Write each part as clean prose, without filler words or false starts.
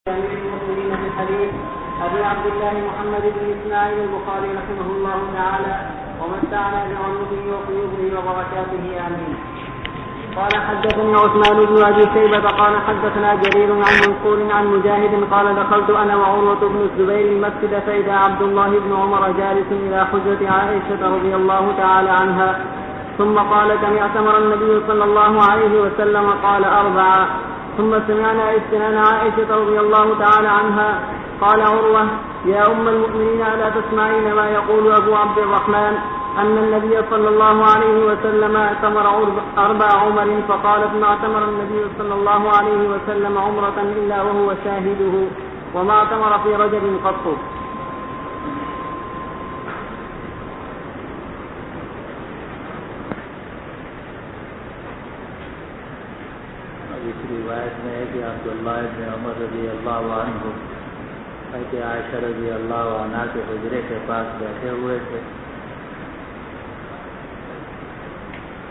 أمير المؤمنين في الحديث أبي عبد الله محمد بن إسماعيل البخاري رحمه الله تعالى ومتعنا بعلومه وقيوده وبركاته آمين. قال حدثني عثمان بن أبي شيبة قال حدثنا جرير عن منصور عن مجاهد قال دخلت أنا وعروة بن الزبير المسجد فإذا عبد الله بن عمر جالس إلى حجرة عائشة رضي الله تعالى عنها ثم قال كم اعتمر النبي صلى الله عليه وسلم قال 4. ثم سمعنا استنان عائشة رضي الله تعالى عنها قال عروة يا أم المؤمنين ألا تسمعين ما يقول أبو عبد الرحمن أن النبي صلى الله عليه وسلم اعتمر 4 عمر فقالت ما اعتمر النبي صلى الله عليه وسلم عمرة إلا وهو شاهده وما اعتمر في رجب قط. اس روایت میں ہے کہ عبداللہ بن عمر رضی اللہ عنہ کہ عائشہ رضی اللہ عنہ کے حجرے کے پاس بیٹھے ہوئے تھے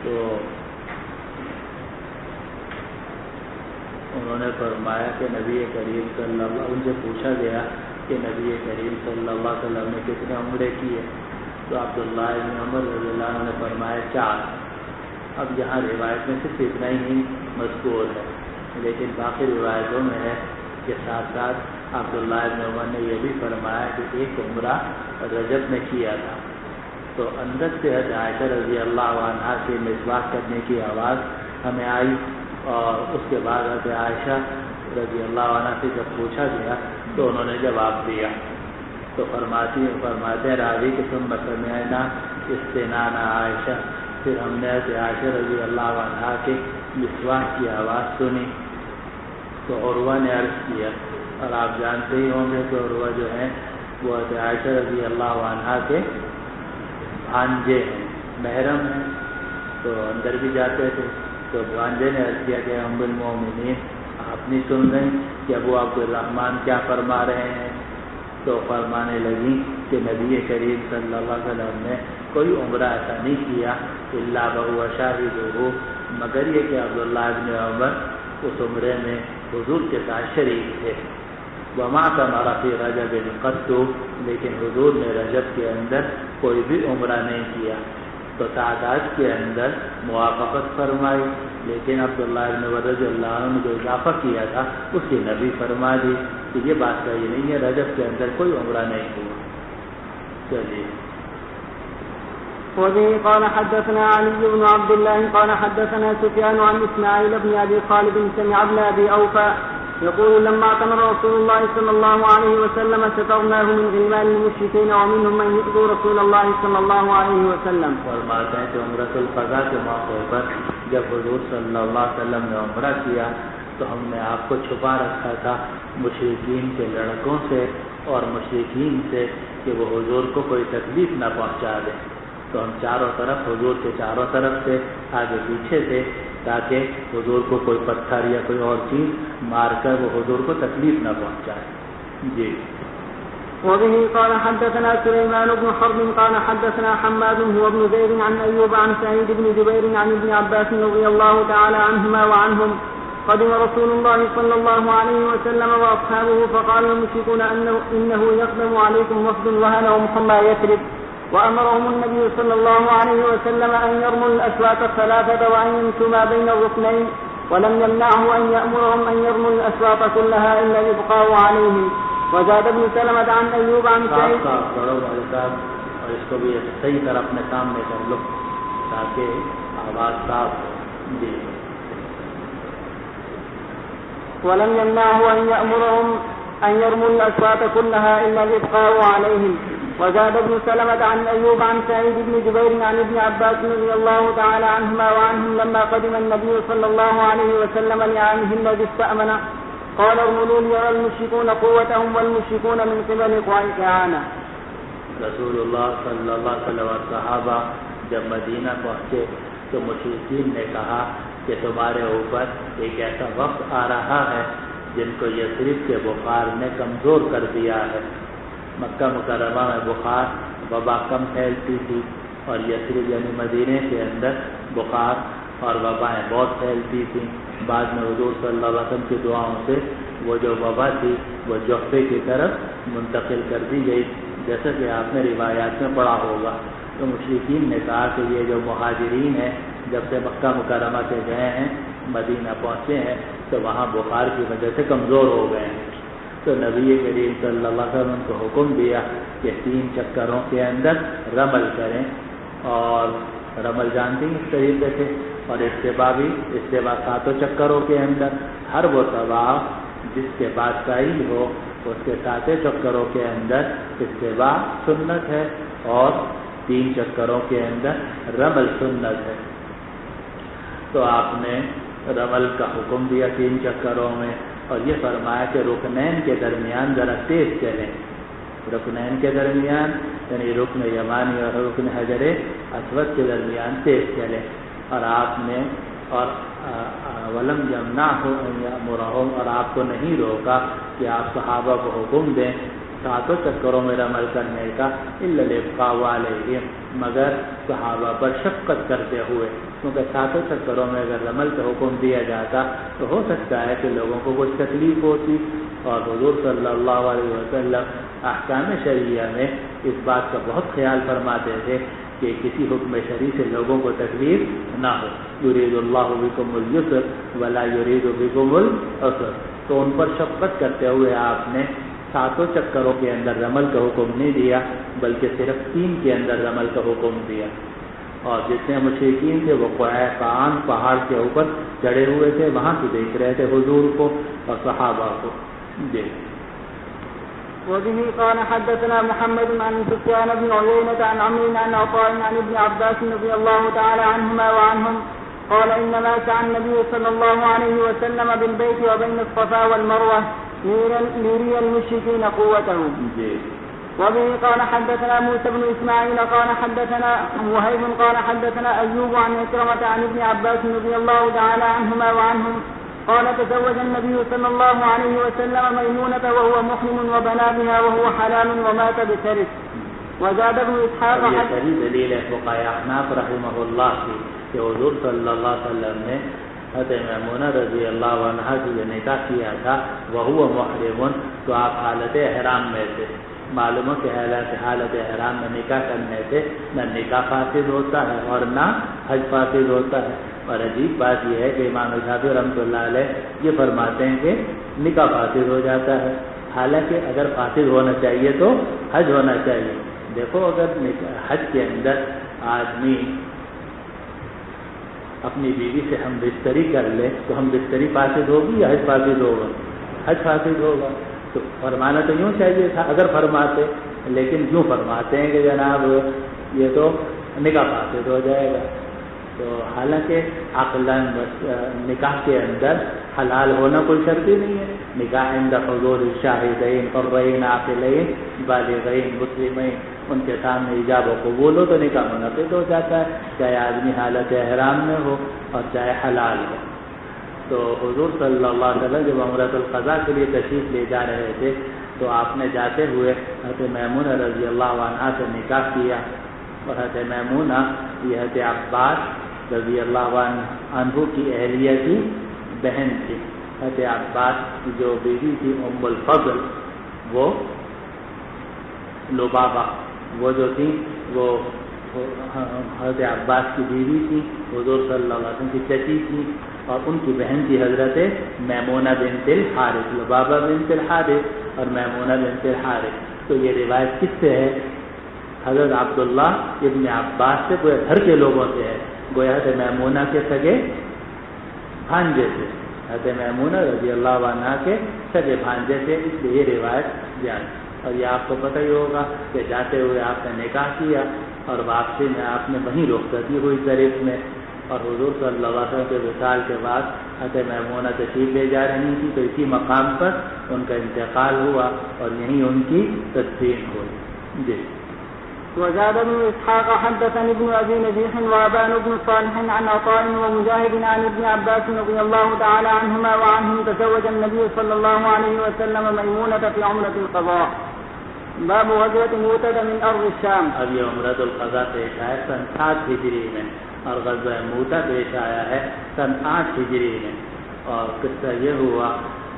تو انہوں نے فرمایا کہ نبی کریم صلی اللہ ان سے پوچھا گیا کہ نبی کریم صلی اللہ علیہ وسلم نے کتنے عمرے کیے تو عبداللہ بن عمر رضی اللہ عنہ نے فرمایا 4. اب یہاں روایت میں صرف اتنا ہی مذکور ہے لیکن باقی روایتوں میں ہے کہ ساتھ ساتھ عبداللہ بن عمر نے یہ بھی فرمایا کہ 1 عمرہ رجب میں کیا تھا. تو اندر سے عائشہ رضی اللہ عنہ سے مسواک کرنے کی آواز ہمیں آئی اور اس کے بعد عائشہ رضی اللہ عنہ سے جب پوچھا گیا تو انہوں نے جواب دیا تو فرماتے راوی کہ تم سمعنا استنان عائشہ پھر ہم نے عائشہ رضی اللہ عنہ کے مسواک کی آواز سنی تو عروہ نے عرض کیا اور آپ جانتے ہی ہوں گے کہ عروہ جو ہیں وہ عائشہ رضی اللہ عنہ کے بھانجے ہیں محرم ہیں تو اندر بھی جاتے تھے تو بھانجے نے عرض کیا کہ ام المؤمنین آپ نہیں سن رہے کہ ابو عبد الرحمن کیا فرما رہے ہیں تو فرمانے لگی کہ نبی کریم صلی اللہ علیہ وسلم نے کوئی عمرہ ایسا نہیں کیا الا وهو شاہدہ مگر یہ کہ عبداللہ بن عمر اس عمرے میں حضور کے ساتھ شریک تھے. وما اعتمر فی رجب قط لیکن حضور نے رجب کے اندر کوئی بھی عمرہ نہیں کیا تو تعداد کے اندر موافقت فرمائی لیکن عبداللہ بن عمر رضی اللہ عنہ نے جو اضافہ کیا تھا اس کی نبی فرما دی کہ یہ بات صحیح نہیں ہے رجب کے اندر کوئی عمرہ نہیں ہوا. چلیے. وبه قال حدثنا علي بن عبد الله قال حدثنا سفيان عن إسماعيل بن أبي خالد سمع ابن أبي أوفى يقول لما اعتمر رسول الله صلى الله عليه وسلم سترناه من غلمان المشركين ومنهم من يؤذي رسول الله صلى الله عليه وسلم. فرماتے ہیں کہ عمرۃ القضاء کے موقع پر جب حضور صلی اللہ علیہ وسلم نے عمرہ کیا تو ہم نے آپ کو چھپا رکھا تھا مشرکین کے لڑکوں سے اور مشرکین سے کہ وہ حضور کو کوئی تکلیف نہ پہنچا دیں تو ہم چاروں طرف حضور کے چاروں طرف سے آگے پیچھے تھے تاکہ حضور کو کوئی پتھر یا کوئی اور چیز مار کر وہ حضور کو تکلیف نہ پہنچائے. جی. وبه قال حدثنا سليمان بن حرب قال حدثنا حماد هو ابن زيد عن أيوب عن سعيد بن جبير عن ابن عباس رضي الله تعالى عنهما وعنهم قدم رسول الله صلى الله عليه وسلم وأصحابه فقال المشركون إنه يقدم عليكم وفد وهنهم حمى يثرب وأمرهم النبي صلى الله عليه وسلم أن يرموا الأسواق 3 وأن يمشوا ما بين الركنين ولم يمنعه أن يأمرهم أن يرموا الأسواق كلها إلا يبقوا عليهم. وزاد ابن سلمة عن أيوب عن سعيد اور اس کو بھی صحیح طرح اپنے کام میں کر لو تاکہ آواز صاف ہو. جی. ولم يمنعه أن يأمرهم أن يرموا الأسواق كلها إلا يبقوا عليهم. وزاد ابن سلمة عن أيوب عن سعيد بن جبير عن ابن عباس رضي الله تعالى عنهما وعنهم لما قدم النبي صلى الله عليه وسلم لعامه الذي استأمن قال ارملوا ليرى المشركون قوتهم والمشركون من قبل قعانة. رسول اللہ صلی اللہ علیہ وسلم اور صحابہ جب مدینہ پہنچے تو مشرکین نے کہا کہ تمہارے اوپر ایک ایسا وقت آ رہا ہے جن کو یثرب کے بخار نے کمزور کر دیا ہے. مکہ مکرمہ میں بخار وبا کم پھیلتی تھی اور یثرب یعنی مدینے کے اندر بخار اور وبائیں بہت پھیلتی تھیں. بعد میں حضور صلی اللہ علیہ وسلم کی دعاؤں سے وہ جو وبا تھی وہ جوفے کی طرف منتقل کر دی گئی، جیسا کہ آپ نے روایات میں پڑھا ہوگا. تو مشرکین نے کہا کہ یہ جو مہاجرین ہیں جب سے مکہ مکرمہ سے گئے ہیں مدینہ پہنچے ہیں تو وہاں بخار کی وجہ سے کمزور ہو گئے ہیں. تو نبی کریم صلی اللہ علیہ وسلم کو حکم دیا کہ 3 چکروں کے اندر رمل کریں، اور رمل جانتے ہیں اس طریقے سے، اور استباء بھی، استباء 7 چکروں کے اندر. ہر وہ طواف جس کے بعد سعی ہو اس کے 7 چکروں کے اندر استباء سنت ہے، اور 3 چکروں کے اندر رمل سنت ہے. تو آپ نے رمل کا حکم دیا 3 چکروں میں، اور یہ فرمایا کہ رکنین کے درمیان ذرا تیز چلیں. رکنین کے درمیان یعنی رکن یمانی اور رکن حجر اسود کے درمیان تیز چلیں. اور آپ نے اور ولم یمنعہ ان یأمرہم، اور آپ کو نہیں روکا کہ آپ صحابہ کو حکم دیں 7 چکروں میں رمل کرنے کا، الا الابقاء علیہم، مگر صحابہ پر شفقت کرتے ہوئے. کیونکہ 7 چکروں میں اگر رمل کا حکم دیا جاتا تو ہو سکتا ہے کہ لوگوں کو کچھ تکلیف ہوتی، اور حضور صلی اللہ علیہ وسلم احکام شرعیہ میں اس بات کا بہت خیال فرماتے تھے کہ کسی حکم شرعی سے لوگوں کو تکلیف نہ ہو. یرید اللہ بکم اليسر ولا یرید بکم العسر. تو ان پر شفقت کرتے ہوئے آپ نے 7 چکروں کے اندر رمل کا حکم نہیں دیا، بلکہ صرف 3 کے اندر رمل کا حکم دیا. اور جتنے مشرکین تھے وہ قعقاعان پہاڑ کے اوپر چڑھے ہوئے تھے، وہاں سے دیکھ رہے تھے حضور کو اور صحابہ کو. جی. وبه قال حدثنا محمد عن سفيان بن عيينة عن عمرو عن عطاء عن ابن عباس رضي الله تعالى عنهما وعنهم قال إنما سعى النبي صلى الله عليه وسلم بالبيت وبين الصفا والمروة ليري المشركين قوتهم. وبه قال حدثنا موسى بن إسماعيل قال حدثنا وهيب قال حدثنا أيوب عن عكرمة عن ابن عباس رضي الله تعالى عنهما وعنهم قال تزوج النبي صلى الله عليه وسلم ميمونة وهو محرم وبنى بها وهو حلال ومات بسرس. وزاد ابن إسحاق یہ دلیل ہے فقہاء احناف رحمہ اللہ کی کہ حضور صلی اللہ علیہ وسلم نے حضرت میمونہ رضی اللہ عنہا سے جو نکاح کیا تھا وہو محرم، تو آپ حالت احرام میں تھے. معلوم ہے کہ حالت احرام میں نکاح کرنے سے نہ نکاح فاسد ہوتا ہے اور نہ حج فاسد ہوتا ہے. اور عجیب بات یہ ہے کہ امام شافعی رحمۃ اللہ علیہ یہ فرماتے ہیں کہ نکاح فاسد ہو جاتا ہے، حالانکہ اگر فاسد ہونا چاہیے تو حج ہونا چاہیے. دیکھو اگر حج کے اندر آدمی اپنی بیوی سے ہم بستری کر لے تو ہم بستری فاسد ہوگی یا حج فاسد ہوگا؟ حج فاسد ہوگا. تو فرمانا تو یوں چاہیے تھا اگر فرماتے، لیکن یوں فرماتے ہیں کہ جناب یہ تو نکاح فاسد ہو جائے گا. تو حالانکہ عقلاً نکاح کے اندر حلال ہونا کوئی شرط ہی نہیں ہے. نکاح عند حضور الشاہدین حرین عاقلین بالغین مسلمین، ان کے سامنے ایجاب و قبول ہو تو نکاح منعقد ہو جاتا ہے، چاہے آدمی حالت احرام میں ہو اور چاہے حلال ہو. تو حضور صلی اللہ علیہ وسلم جب عمرۃ القضاء کے لیے تشریف لے جا رہے تھے تو آپ نے جاتے ہوئے حضرت میمونہ رضی اللہ عنہا سے نکاح کیا. اور حضرت میمونہ یہ حضرت عباس رضی اللہ عنہ کی اہلیہ کی بہن تھی. حضرت عباس کی جو بیوی تھی ام الفضل، وہ لبابہ، وہ جو تھی وہ حضرت عباس کی بیوی تھی، حضور صلی اللہ علیہ وسلم کی چچی تھی، اور ان کی بہن تھی حضرت میمونہ بنت الحارث، لبابہ بنت الحارث اور میمونہ بنت الحارث. تو یہ روایت کس سے ہے؟ حضرت عبداللہ ابن عباس سے، گویا گھر کے لوگوں سے ہے، گویا حضرت میمونہ کے سگے بھانجے سے، حضرت میمونہ رضی اللہ عنہا کے سگے بھانجے سے، اس لیے یہ روایت بیان. اور یہ آپ کو پتہ ہی ہوگا کہ جاتے ہوئے آپ نے نکاح کیا اور واپسی میں آپ نے وہیں رخصتی ہوئی طریق میں، اور حضور صلی اللہ علیہ وسلم کے وصال کے بعد حضرت میمونہ تشریف لے جا رہی تھی، تو اسی مقام پر ان کا انتقال ہوا اور یہیں ان کی تدفین ہوئی. جی. وزاد ابن إسحاق حدثني ابن أبي نجيح وأبان بن صالح عن عطاء ومجاهد عن ابن عباس رضي الله تعالى عنهما وعنهم تزوج النبي صلى الله عليه وسلم ميمونة في عمرة القضاء. باب غزوة مؤتة من أرض الشام. اب یہ عمرۃ القضاء پیش ہے سن 7 ہجری میں. اور غزوہ موتا پیش آیا ہے سن 8 ہجری میں۔ اور قصہ یہ ہوا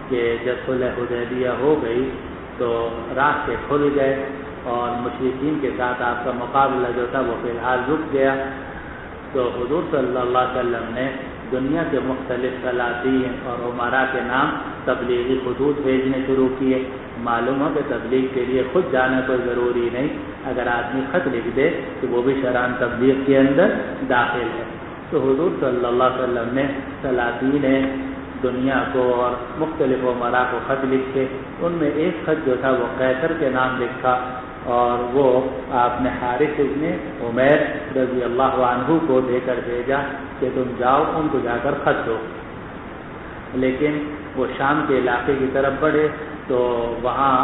کہ جب صلح حدیبیہ ہو گئی تو راستے کھل گئے اور مشرکین کے ساتھ آپ کا مقابلہ جو تھا وہ فی الحال رک گیا۔ تو حضور صلی اللہ علیہ وسلم نے دنیا کے مختلف سلاطین اور عمراء کے نام تبلیغی خطوط بھیجنے شروع کیے۔ معلوم ہو کہ تبلیغ کے لیے خود جانا کوئی ضروری نہیں، اگر آدمی خط لکھ دے تو وہ بھی شرائع تبلیغ کے اندر داخل ہے۔ تو حضور صلی اللہ علیہ وسلم نے سلاطین دنیا کو اور مختلف عمراء کو خط لکھے۔ ان میں ایک خط جو تھا وہ قیصر کے نام لکھا، اور وہ آپ نے حارث ابن عمیر رضی اللہ عنہ کو دے کر بھیجا کہ تم جاؤ ان کو جا کر خط دو۔ لیکن وہ شام کے علاقے کی طرف بڑھے تو وہاں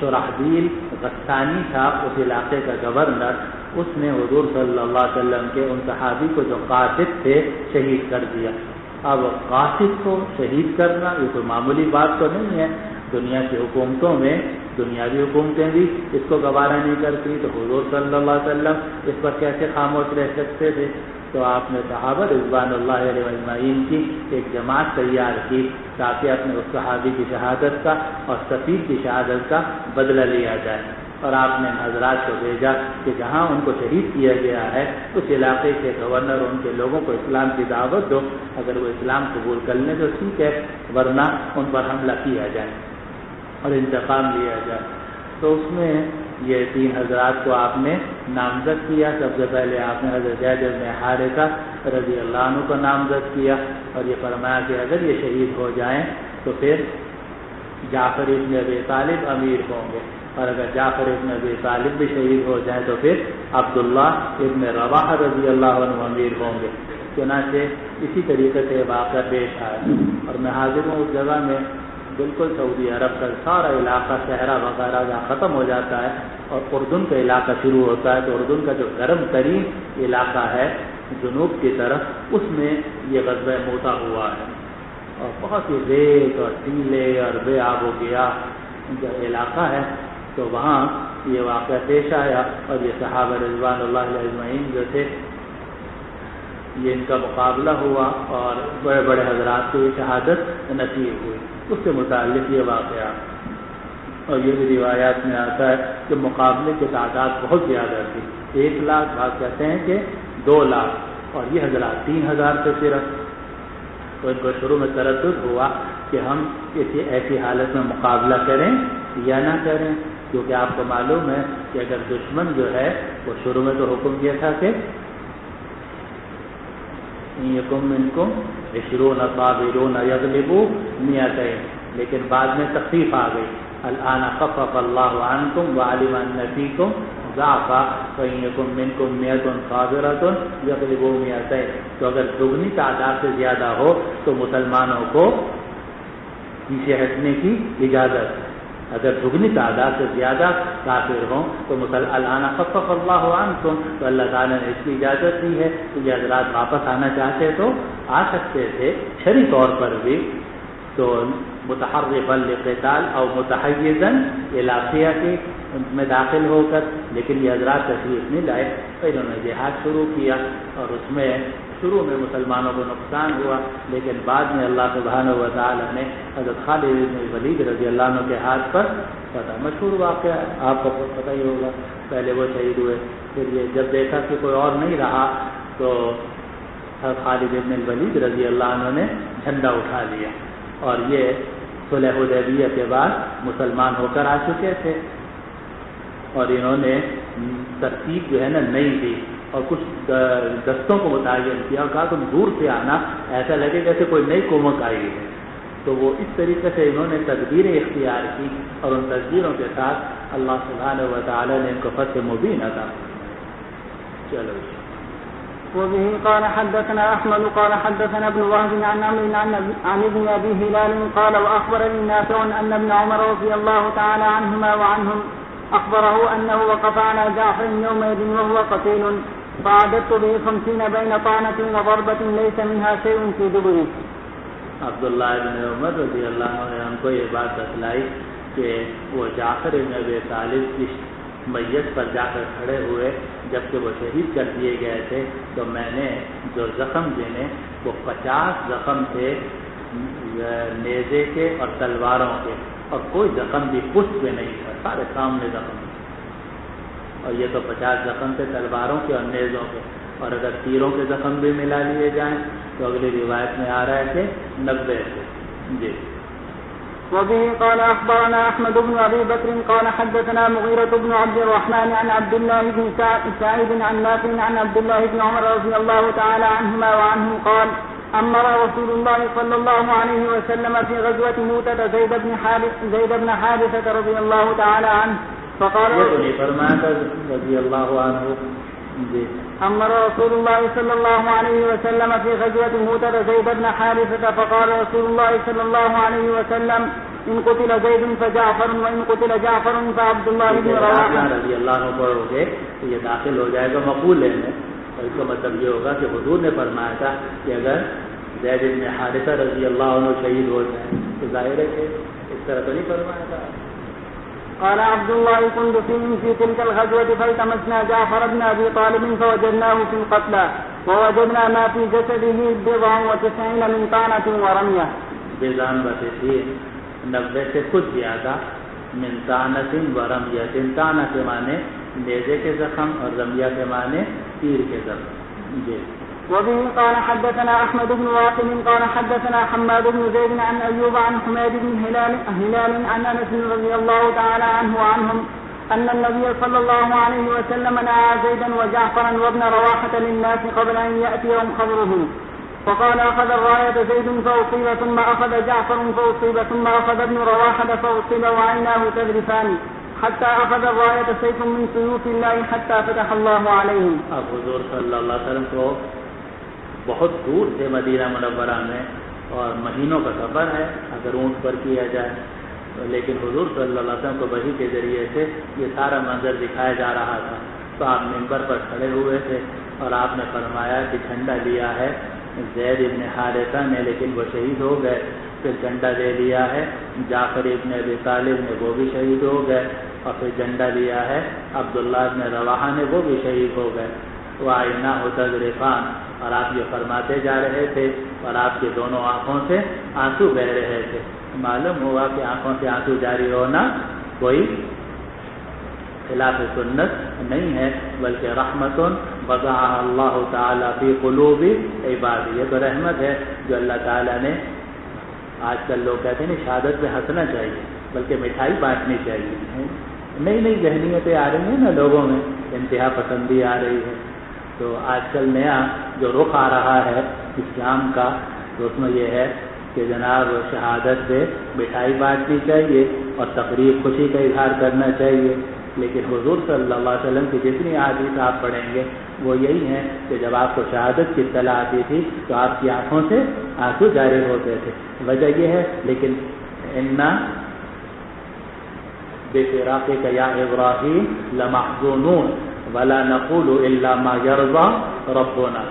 شرحبیل غسانی تھا اس علاقے کا گورنر، اس نے حضور صلی اللہ علیہ وسلم کے ان صحابی کو جو قاصد تھے شہید کر دیا۔ اب قاصد کو شہید کرنا یہ کوئی معمولی بات تو نہیں ہے، دنیا کی حکومتوں میں دنیاوی حکومتیں بھی اس کو گوارا نہیں کرتی، تو حضور صلی اللہ علیہ وسلم اس پر کیسے خاموش رہ سکتے تھے؟ تو آپ نے صحابہ رضوان اللہ علیہ اجمعین کی ایک جماعت تیار کی تاکہ اپنے اس صحابی کی شہادت کا اور سفیر کی شہادت کا بدلہ لیا جائے، اور آپ نے حضرات کو بھیجا کہ جہاں ان کو شہید کیا گیا ہے اس علاقے کے گورنر ان کے لوگوں کو اسلام کی دعوت دو، اگر وہ اسلام قبول کر لیں تو ٹھیک ہے، ورنہ ان پر حملہ کیا جائے اور انتقام لیا جائے۔ تو اس میں یہ 3 حضرات کو آپ نے نامزد کیا۔ سب سے پہلے آپ نے حضرت زید بن حارثہ رضی اللہ عنہ کو نامزد کیا، اور یہ فرمایا کہ اگر یہ شہید ہو جائیں تو پھر جعفر ابن ابی طالب امیر ہوں گے، اور اگر جعفر ابن ابی طالب بھی شہید ہو جائیں تو پھر عبداللہ ابن رواحہ رضی اللہ عنہ امیر ہوں گے۔ چنانچہ اسی طریقے سے واقعہ پیش آیا، اور میں حاضر ہوں اس جگہ میں بالکل سعودی عرب کا سارا علاقہ صحرا وغیرہ جہاں ختم ہو جاتا ہے اور اردن کا علاقہ شروع ہوتا ہے، تو اردن کا جو گرم ترین علاقہ ہے جنوب کی طرف، اس میں یہ غزوہ موتا ہوا ہے، اور بہت ہی ریت اور ٹیلے اور بے آب و گیاہ جو علاقہ ہے، تو وہاں یہ واقعہ پیش آیا، اور یہ صحابہ رضوان اللہ علیہ اجمعین جو تھے یہ ان کا مقابلہ ہوا، اور بڑے بڑے حضرات کو یہ شہادت نصیب ہوئی۔ اس سے متعلق یہ واقعہ، اور یہ بھی روایات میں آتا ہے کہ مقابلے کی تعداد بہت زیادہ تھی، 1 لاکھ، بعض کہتے ہیں کہ 2 لاکھ، اور یہ حضرات 3000 سے صرف۔ تو ان کو شروع میں تردد ہوا کہ ہم کسی ایسی حالت میں مقابلہ کریں یا نہ کریں، کیونکہ آپ کو معلوم ہے کہ اگر دشمن جو ہے وہ شروع میں تو حکم دیا تھا کہ یکم منکم 20 صابرون یغلبوا 200، لیکن بعد میں تخفیف آ گئی، الآن خفف اللہ عنکم وعلم ان فیکم ضعفا فإن یکم منکم 100 صابرة یغلبوا 200۔ تو اگر دگنی تعداد سے زیادہ ہو تو مسلمانوں کو پیچھے ہٹنے کی اجازت ہے، اگر دگنی تعداد سے زیادہ کافر ہوں تو الآن خفف اللہ عنکم، تو اللہ تعالیٰ نے اس کی اجازت دی ہے کہ یہ حضرات واپس آنا چاہتے تو آ سکتے تھے شرعی طور پر بھی، تو متحرفا للقتال او متحیزا الی فئہ میں داخل ہو کر، لیکن یہ حضرات تشریف نہیں لائے، تو انہوں نے جہاد شروع کیا، اور اس میں شروع میں مسلمانوں کو نقصان ہوا، لیکن بعد میں اللہ سبحانہ و تعالی نے حضرت خالد بن ولید رضی اللہ عنہ کے ہاتھ پر فتح، مشہور واقعہ آپ کو پتہ ہی ہوگا، پہلے وہ شہید ہوئے، پھر یہ جب دیکھا کہ کوئی اور نہیں رہا تو حضرت خالد بن ولید رضی اللہ عنہ نے جھنڈا اٹھا لیا، اور یہ صلح حدیبیہ کے بعد مسلمان ہو کر آ چکے تھے، اور انہوں نے ترتیب جو ہے نا نئی دی، اور کچھ دستوں کو متعین کیا اور کہا تم دور سے آنا، ایسا لگے جیسے کوئی نئی قومت آئی ہے، تو وہ اس طریقے سے انہوں نے تدبیریں اختیار کی، اور ان تدبیروں کے ساتھ اللہ سبحانہ و تعالی نے ان کو فتح مبین عطا کی۔ چلو وبه قال حدثنا احمد قال حدثنا ابن وهب عن عمرو عن ابن ابي هلال قال واخبرني نافع ان ابن عمر رضي الله تعالى عنهما وعنهم اخبره انه وقف على جعفر يومئذ وهو قتيل فعددت به 50 بين طعنة وضربة ليس منها شيء في دبره۔ عبداللہ بن عمر رضی اللہ عنہ نے ہم کو یہ بات بتلائی کہ وہ جعفر بن ابی طالب کی میت پر جا کر کھڑے ہوئے جبکہ وہ شہید کر دیے گئے تھے، تو میں نے جو زخم دینے وہ 50 زخم تھے نیزے کے اور تلواروں کے، اور کوئی زخم بھی پشت پہ نہیں تھا، سارے سامنے زخم تھے، اور یہ تو 50 زخم تھے تلواروں کے اور نیزوں کے، اور اگر تیروں کے زخم بھی ملا لیے جائیں تو اگلی روایت میں آ رہے تھے 90 تھے. جی. وبه قال أخبرنا أحمد بن أبي بكر قال حدثنا مغيرة بن عبد الرحمن عن عبد الله بن سعيد عن نافع عن عبد الله بن عمر رضي الله تعالى عنهما وعنهم قال أمر رسول الله صلى الله عليه وسلم في غزوة موتة زيد بن حارثة رضي الله تعالى عنه فقال رضي الله عنه. أمر رسول الله صلى الله عليه وسلم في غزوة موتة زيد بن حارثة فقال رسول الله صلى الله عليه وسلم إن قتل زيد فجعفر وإن قتل جعفر فعبد الله بن رواحة رضی اللہ عنہ پڑھو گے تو یہ داخل ہو جائے گا مقبول ہے. اس کا مطلب یہ ہوگا کہ حضور نے فرمایا تھا کہ اگر زید بن حارثہ رضی اللہ عنہ شہید ہو جائے تو ظاہر ہے کہ اس طرح تو نہیں فرمایا تھا. قال عبد الله كنت في تلك الغزوة فالتمسنا جعفر بن أبي طالب فوجدناه في القتلى ووجدنا ما في جسده 99 من طعنة ورمية. بیزان بسیتی 90 سے کچھ زیادہ من طعنة ورمية. طعنة کے معنی نیزے کے زخم اور رمیہ کے معنی تیر کے زخم. جی. وبه قال حدثنا أحمد بن واقد قال حدثنا حماد بن زيد عن أيوب عن حميد بن هلال عن أنس رضي الله تعالى عنه وعنهم أن النبي صلى الله عليه وسلم نعى زيدا وجعفرا وابن رواحة للناس قبل أن يأتيهم خبرهم فقال أخذ الراية زيد فأصيب ثم أخذ جعفر فأصيب ثم أخذ ابن رواحة فأصيب وعيناه تذرفان حتى أخذ الراية سيف من سيوف الله حتى فتح الله عليهم. اب حضور صلی اللہ علیہ وسلم کو بہت دور سے مدینہ منورہ میں اور مہینوں کا سفر ہے اگر اونٹ پر کیا جائے، لیکن حضور صلی اللہ علیہ وسلم کو وحی کے ذریعے سے یہ سارا منظر دکھایا جا رہا تھا. تو آپ منبر پر کھڑے ہوئے تھے اور آپ نے فرمایا کہ جھنڈا لیا ہے زید ابن حارثہ نے لیکن وہ شہید ہو گئے. پھر جھنڈا لے لیا ہے جعفر ابن ابی طالب نے، وہ بھی شہید ہو گئے. اور پھر جھنڈا لیا ہے عبداللہ ابن رواحہ نے، وہ بھی شہید ہو گئے. وَعَيْنَاهُ تَذْرِفَانِ. اور آپ یہ فرماتے جا رہے تھے اور آپ کی دونوں آنکھوں سے آنسو بہ رہے تھے. معلوم ہوا کہ آنکھوں سے آنسو جاری ہونا کوئی خلاف سنت نہیں ہے، بلکہ رحمت وضعها اللہ تعالیٰ فی قلوب عباد. یہ تو رحمت ہے جو اللہ تعالیٰ نے، آج کل لوگ کہتے ہیں شہادت پہ ہنسنا چاہیے بلکہ مٹھائی بانٹنی چاہیے. نئی نئی ذہنیتیں آ رہی ہیں نا لوگوں میں، انتہا پسندی آ رہی ہے. تو آج کل نیا جو رخ آ رہا ہے اسلام کا، تو اس میں یہ ہے کہ جناب شہادت پہ مٹھائی بانٹنی چاہیے اور تقریب خوشی کا اظہار کرنا چاہیے. لیکن حضور صلی اللہ علیہ وسلم کی جتنی احادیث آپ پڑھیں گے وہ یہی ہیں کہ جب آپ کو شہادت کی اطلاع آتی تھی تو آپ کی آنکھوں سے آنسو جاری ہوتے تھے. وجہ یہ ہے لیکن انا بفراقک یا ابراہیم لمحزونون ولا نقول الا ما يرضى ربنا.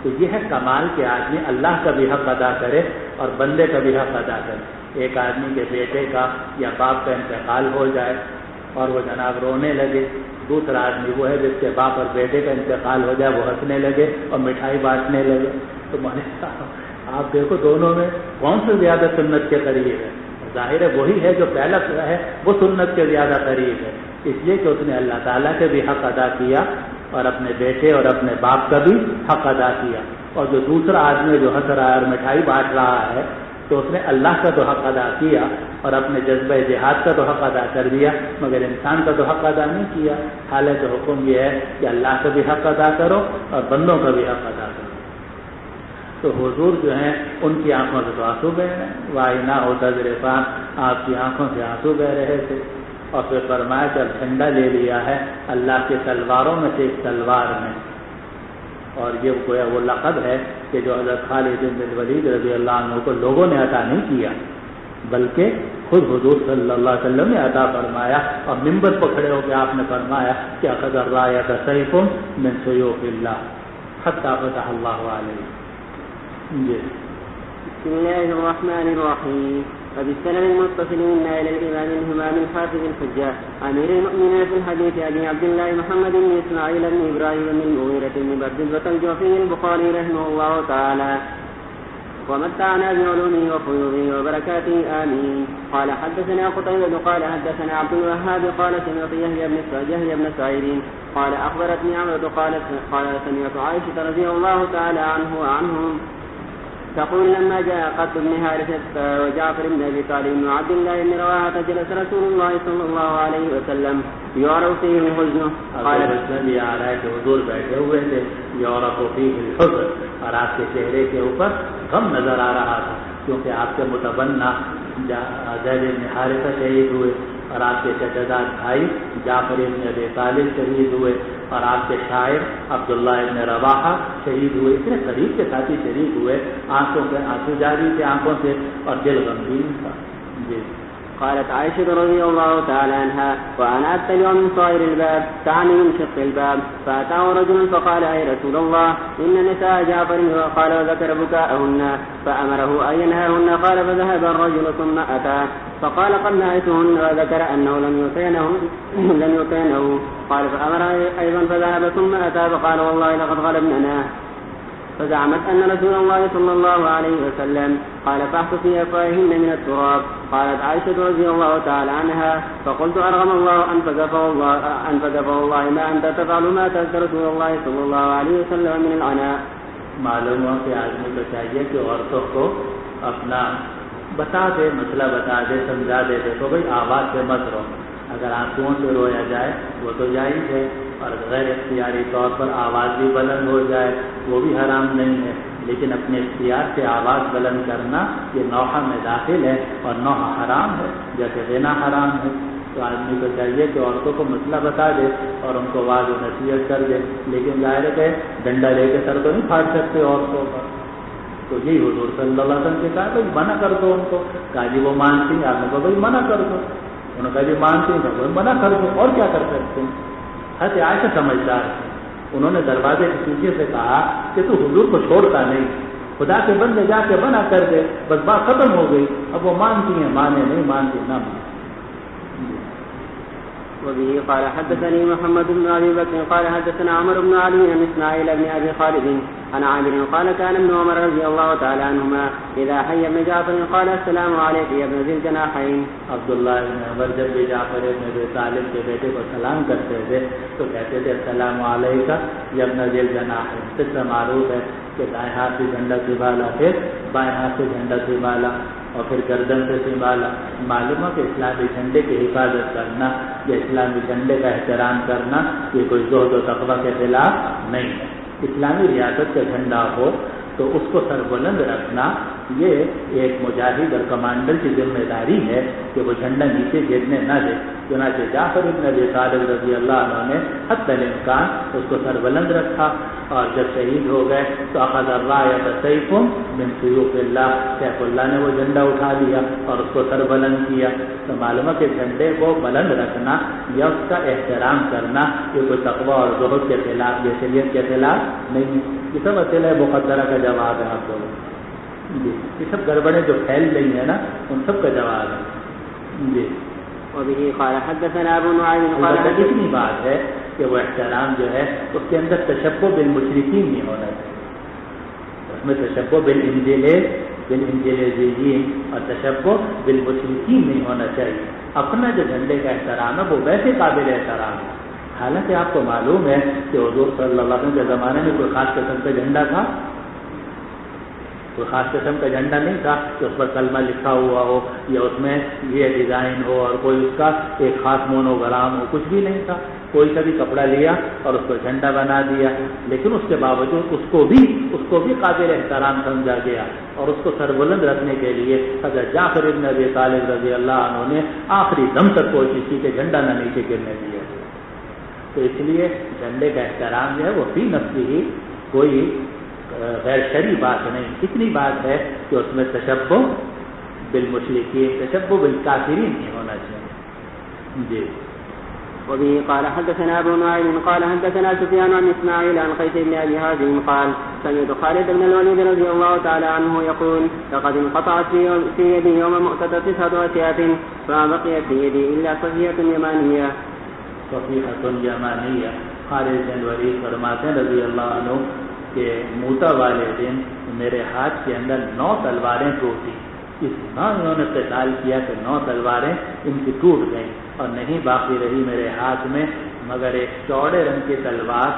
تو یہ ہے کمال کہ آدمی اللہ کا بھی حق ادا کرے اور بندے کا بھی حق ادا کرے. ایک آدمی کے بیٹے کا یا باپ کا انتقال ہو جائے اور وہ جناب رونے لگے، دوسرا آدمی وہ ہے جس کے باپ اور بیٹے کا انتقال ہو جائے وہ ہنسنے لگے اور مٹھائی بانٹنے لگے. تو آپ دیکھو دونوں میں کون سے زیادہ سنت کے قریب ہے؟ ظاہر ہے وہی ہے جو پہلا ہے وہ سنت کے زیادہ قریب ہے، اس لیے کہ اس نے اللہ تعالیٰ کے بھی حق ادا کیا اور اپنے بیٹے اور اپنے باپ کا بھی حق ادا کیا. اور جو دوسرا آدمی جو ہنس رہا ہے اور مٹھائی بانٹ رہا ہے تو اس نے اللہ کا تو حق ادا کیا اور اپنے جذبہ جہاد کا تو حق ادا کر دیا، مگر انسان کا تو حق ادا نہیں کیا. حالانکہ حکم یہ ہے کہ اللہ کا بھی حق ادا کرو اور بندوں کا بھی حق ادا کرو. تو حضور جو ہیں ان کی آنکھوں سے تو آنسو بہ رہے ہیں. وَعَيْنَاهُ تَذْرِفَانِ. آپ کی آنکھوں سے آنسو بہ رہے تھے. اور پھر فرمایا جب جھنڈا لے لیا ہے اللہ کے تلواروں میں سے ایک تلوار میں، اور یہ گویا وہ لقب ہے کہ جو حضرت خالد بن الولید رضی اللہ عنہ کو لوگوں نے عطا نہیں کیا بلکہ خود حضور صلی اللہ علیہ وسلم نے عطا فرمایا. اور منبر پر کھڑے ہو کے آپ نے فرمایا کہ اخذ الرایۃ سیف من سیوف اللہ حتی فتح اللہ علیہ. جی. بسم اللہ الرحمن الرحیم. فبالسند المتصل منا إلى الإمام الهمام الحافظ الحجة أمير المؤمنين في الحديث أبي عبد الله محمد بن إسماعيل بن إبراهيم بن المغيرة بن بردزبة الجوفي البخاري رحمه الله تعالى ومتعنا بعلومه وفيوضه وبركاته آمين. قال حدثنا قتيبة قال حدثنا عبد الوهاب قال سمعت يحيى بن سعيد قال أخبرتني عمرو قال سمعت عائشة رضي الله تعالى عنهم تقول لما جاء قتل بن حارثة وجعفر بن أبي طالب بن عبد الله بن رواحة جلس رسول الله صلى الله عليه وسلم يعرف فيه حزنه. قال یہ آ رہا ہے کہ حضور بیٹھے ہوئے تھے یعرف فيه الحزن اور آپ کے چہرے کے اوپر غم نظر آ رہا تھا کیونکہ آپ کے متبنہ زید بن حارثہ شہید ہوئے اور آپ کے چچا بھائی جعفر بن ابی طالب شہید ہوئے اور آپ کے شاعر عبداللہ بن رواحہ شہید ہوئے. اتنے قریب کے ساتھی شریک ہوئے, آنکھوں کے آنسو جاری تھے آنکھوں سے اور دل غمگین تھا. جی. قالت عائشة رضي الله تعالى عنها وأنا أتبع من صائر الباب تعني من شق الباب فأتاه رجل فقال أي رسول الله إن نساء جعفر قال وذكر بكاءهن فأمره أن ينهاهن قال فذهب الرجل ثم أتى فقال قد نهيتهن وذكر أنه لم يطينه قال فأمر أيضا فذهب ثم أتى فقال والله لقد غلبننا فزعمت أن رسول الله صلى الله عليه وسلم قال فاحث في أفواههن من التراب. قالت عائشة رضي الله تعالى عنها فقلت أرغم الله أنفق والله ما أنت تفعل ما ترك رسول الله صلى الله عليه وسلم من العناء. معلوم ہو کہ آدمی کو چاہیے کہ عورتوں کو اپنا بتا دے, مسئلہ بتا دے, سمجھا دے. دیکھو بھائی آواز سے مت رو, اگر آنسوؤں سے رویا جائے وہ تو جائز ہے, اور غیر اختیاری طور پر آواز بھی بلند ہو جائے وہ بھی حرام نہیں ہے, لیکن اپنے اختیار سے آواز بلند کرنا یہ نوحہ میں داخل ہے اور نوحہ حرام ہے جیسے غنا حرام ہے. تو آدمی کو چاہیے کہ عورتوں کو مسئلہ بتا دے اور ان کو واضح و نصیحت کر دے, لیکن ظاہر ہے ڈنڈا لے کے سر تو نہیں پھاڑ سکتے عورتوں پر. تو یہی حضور صلی اللہ علیہ وسلم کے کہا بھائی منع کر دو ان کو. کہا جی وہ مانتی ہیں, آپ نے کہا بھائی منع کر دو. انہوں نے کہا جی مانتی ہیں, بھائی منع کر دو, اور کیا کر سکتے ہیں. حضرت عائشہ سمجھدار تھی, انہوں نے دروازے کے پیچھے سے کہا کہ تو حضور کو چھوڑتا نہیں, خدا کے بندے جا کے منع کر دے, بس بات ختم ہو گئی. اب وہ مانتی ہیں, مانے نہیں مانتی نہ مانے. وبه قال حدثني محمد بن أبي بكر قال حدثنا عمرو بن علي بن إسماعيل بن أبي خالد عن عامر قال كان ابن عمر رضي الله تعالى عنهما إذا حي ابن جعفر قال السلام عليك يا ابن ذي الجناحين. عبداللہ بن عمر جب بھی جعفر بن ابی طالب کے بیٹے کو سلام کرتے تھے تو کہتے تھے السلام علیک یا ابن ذی الجناحین. اس سے معروف ہے کہ دائیں ہاتھ سے جھنڈا سنبھالا, پھر بائیں ہاتھ سے جھنڈا سنبھالا اور پھر گردن سے سنبھالا. معلوم ہے کہ اسلامی جھنڈے کی حفاظت کرنا یا اسلامی جھنڈے کا احترام کرنا یہ کوئی زہد و تقویٰ کے خلاف نہیں ہے. اسلامی ریاست کا جھنڈا ہو تو اس کو سربلند رکھنا یہ ایک مجاہد اور کمانڈر کی ذمہ داری ہے کہ وہ جھنڈا نیچے گرنے نہ دے. چنانچہ جعفر بن ابی طالب رضی اللہ عنہ نے حتی الامکان اس کو سربلند رکھا, اور جب شہید ہو گئے تو اخذ الرایۃ سیف من سیوف اللہ, سیف اللہ نے وہ جھنڈا اٹھا لیا اور اس کو سربلند کیا. تو معلوم ہے کہ جھنڈے کو بلند رکھنا یا اس کا احترام کرنا یہ کوئی تقویٰ اور زہد کے خلاف, یہ شریعت کے خلاف نہیں. یہ سب اصل مقدرہ کا جواب ہے آپ لوگوں. جی, یہ سب گڑبڑیں جو پھیل رہی ہیں نا ان سب کا جواب ہے. جی. وبه قال حدثنا ابو نعيم قال کتنی بات ہے کہ وہ احترام جو ہے اس کے اندر تشبہ بالمشرکین نہیں ہونا چاہیے. اس میں تشبہ بالانجلیزیین اور تشبہ بالمشرکین نہیں ہونا چاہیے. اپنا جو جھنڈے کا احترام ہے وہ ویسے قابل احترام ہے. حالانکہ آپ کو معلوم ہے کہ حضور صلی اللہ علیہ وسلم کے زمانے میں کوئی خاص قسم کا جھنڈا تھا, کوئی خاص قسم کا جھنڈا نہیں تھا کہ اس پر کلمہ لکھا ہوا ہو یا اس میں یہ ڈیزائن ہو اور کوئی اس کا ایک خاص مونوگرام ہو, کچھ بھی نہیں تھا. کوئی سا بھی کپڑا لیا اور اس کو جھنڈا بنا دیا, لیکن اس کے باوجود اس کو بھی قابل احترام سمجھا گیا اور اس کو سربلند رکھنے کے لیے حضرت جعفر بن ابی طالب رضی اللہ عنہ نے آخری دم تک کوشش کی کہ جھنڈا نہ نیچے گرنے دیا. تو اس لیے جھنڈے کا احترام جو ہے وہ فی نفسی ہی کوئی غیر شرعی بات نہیں. اتنی بات ہے کہ اس میں تشبہ بالمشرکین, تشبہ بالکافرین نہیں ہونا چاہیے. جی. وبه قال حدثنا أبو نعيم قال حدثنا سفيان عن إسماعيل عن قيس بن أبي هازم قال سمعت خالد بن الوليد رضي الله تعالى عنه يقول لقد انقطعت في يدي يوم مؤتة 9 أسياف فما بقيت في يدي إلا صفيحة يمانية. صفیحۃ یمانیہ. خالد بن ولید فرماتے ہیں رضی اللہ عنہ کہ موتا والے دن میرے ہاتھ کے اندر 9 تلواریں ٹوٹی. اتنا انہوں نے قتال کیا کہ 9 تلواریں ان کی ٹوٹ گئیں اور نہیں باقی رہی میرے ہاتھ میں مگر ایک چوڑے رنگ کی تلوار,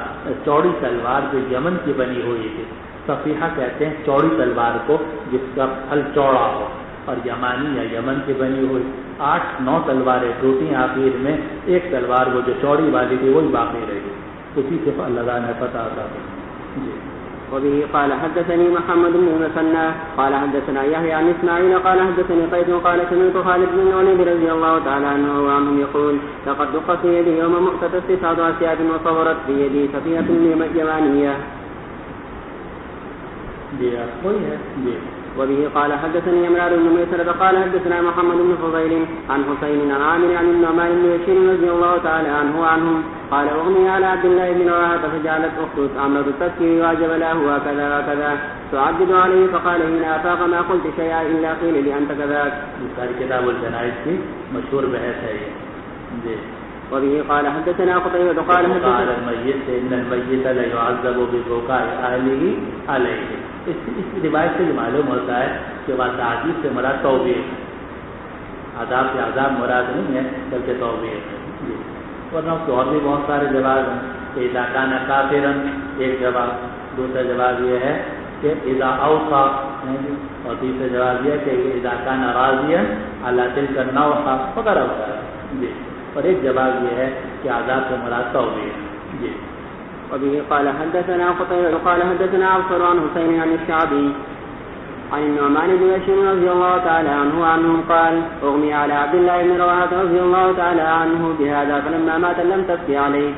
چوڑی تلوار جو یمن کی بنی ہوئی تھی. صفیحہ کہتے ہیں چوڑی تلوار کو جس کا پھل چوڑا ہو, اور یمانی یا یمن کی بنی ہوئی. 8-9 تلواریں ٹوٹی, آخر میں ایک تلوار وہ جو چوڑی والی تھی وہی باقی رہی. اسی سے اللہ نے پتا تھا. جی. وبه قال حدثني محمد بن المثنى قال حدثنا يحيى عن اسماعيل قال حدثني قيس قال سمعت خالد بن الوليد رضي الله تعالى عنه وعنهم يقول لقد دق في يدي يوم مؤتة 9 أسياف وصورت في يدي صفيحة يمانية. وبه قال حدثني عمران بن ميسرة قال حدثنا محمد بن فضيل عن حسين عن عامر عن النعمان بن بشير رضي الله تعالى عنه وعنهم قال أغمي على عبد الله بن رواحة فجعلت أخته عمرة تبكي وأجب له وكذا وكذا تعدد عليه فقال حين أفاق ما قلت شيئا إلا قيل لي أنت كذاك. ساری کتاب الجنائز کی مشہور بحث ہے یہ. جی. وبه قال حدثنا قتيبة قال حدثنا الميت إن الميت لا يعذب ببكاء أهله عليه. اس روایت سے معلوم ہوتا ہے کہ وہ تعذیب سے مراد توبیخ, عذاب سے عذاب مراد نہیں ہے بلکہ توبیخ ہے. ورنہ اس کے اور بھی بہت سارے جواب ہیں کہ اذا کان کافرا ایک جواب, دوسرا جواب یہ ہے کہ اذا اوصى, اور تیسرا جواب یہ ہے کہ اذا کان راضیا علی تلک النوحہ وغیرہ وغیرہ. جی. اور ایک جواب یہ ہے کہ عذاب سے مراد توبیخ. جی. وبه قال حدثنا قتيبة قال حدثنا عبد عن حسين عن الشعبي عن النعمان بن بشير رضي الله تعالى عنه وعنهم قال أغمي على عبد الله بن رواحة رضي الله تعالى عنه بهذا فلما مات لم تبكي عليه.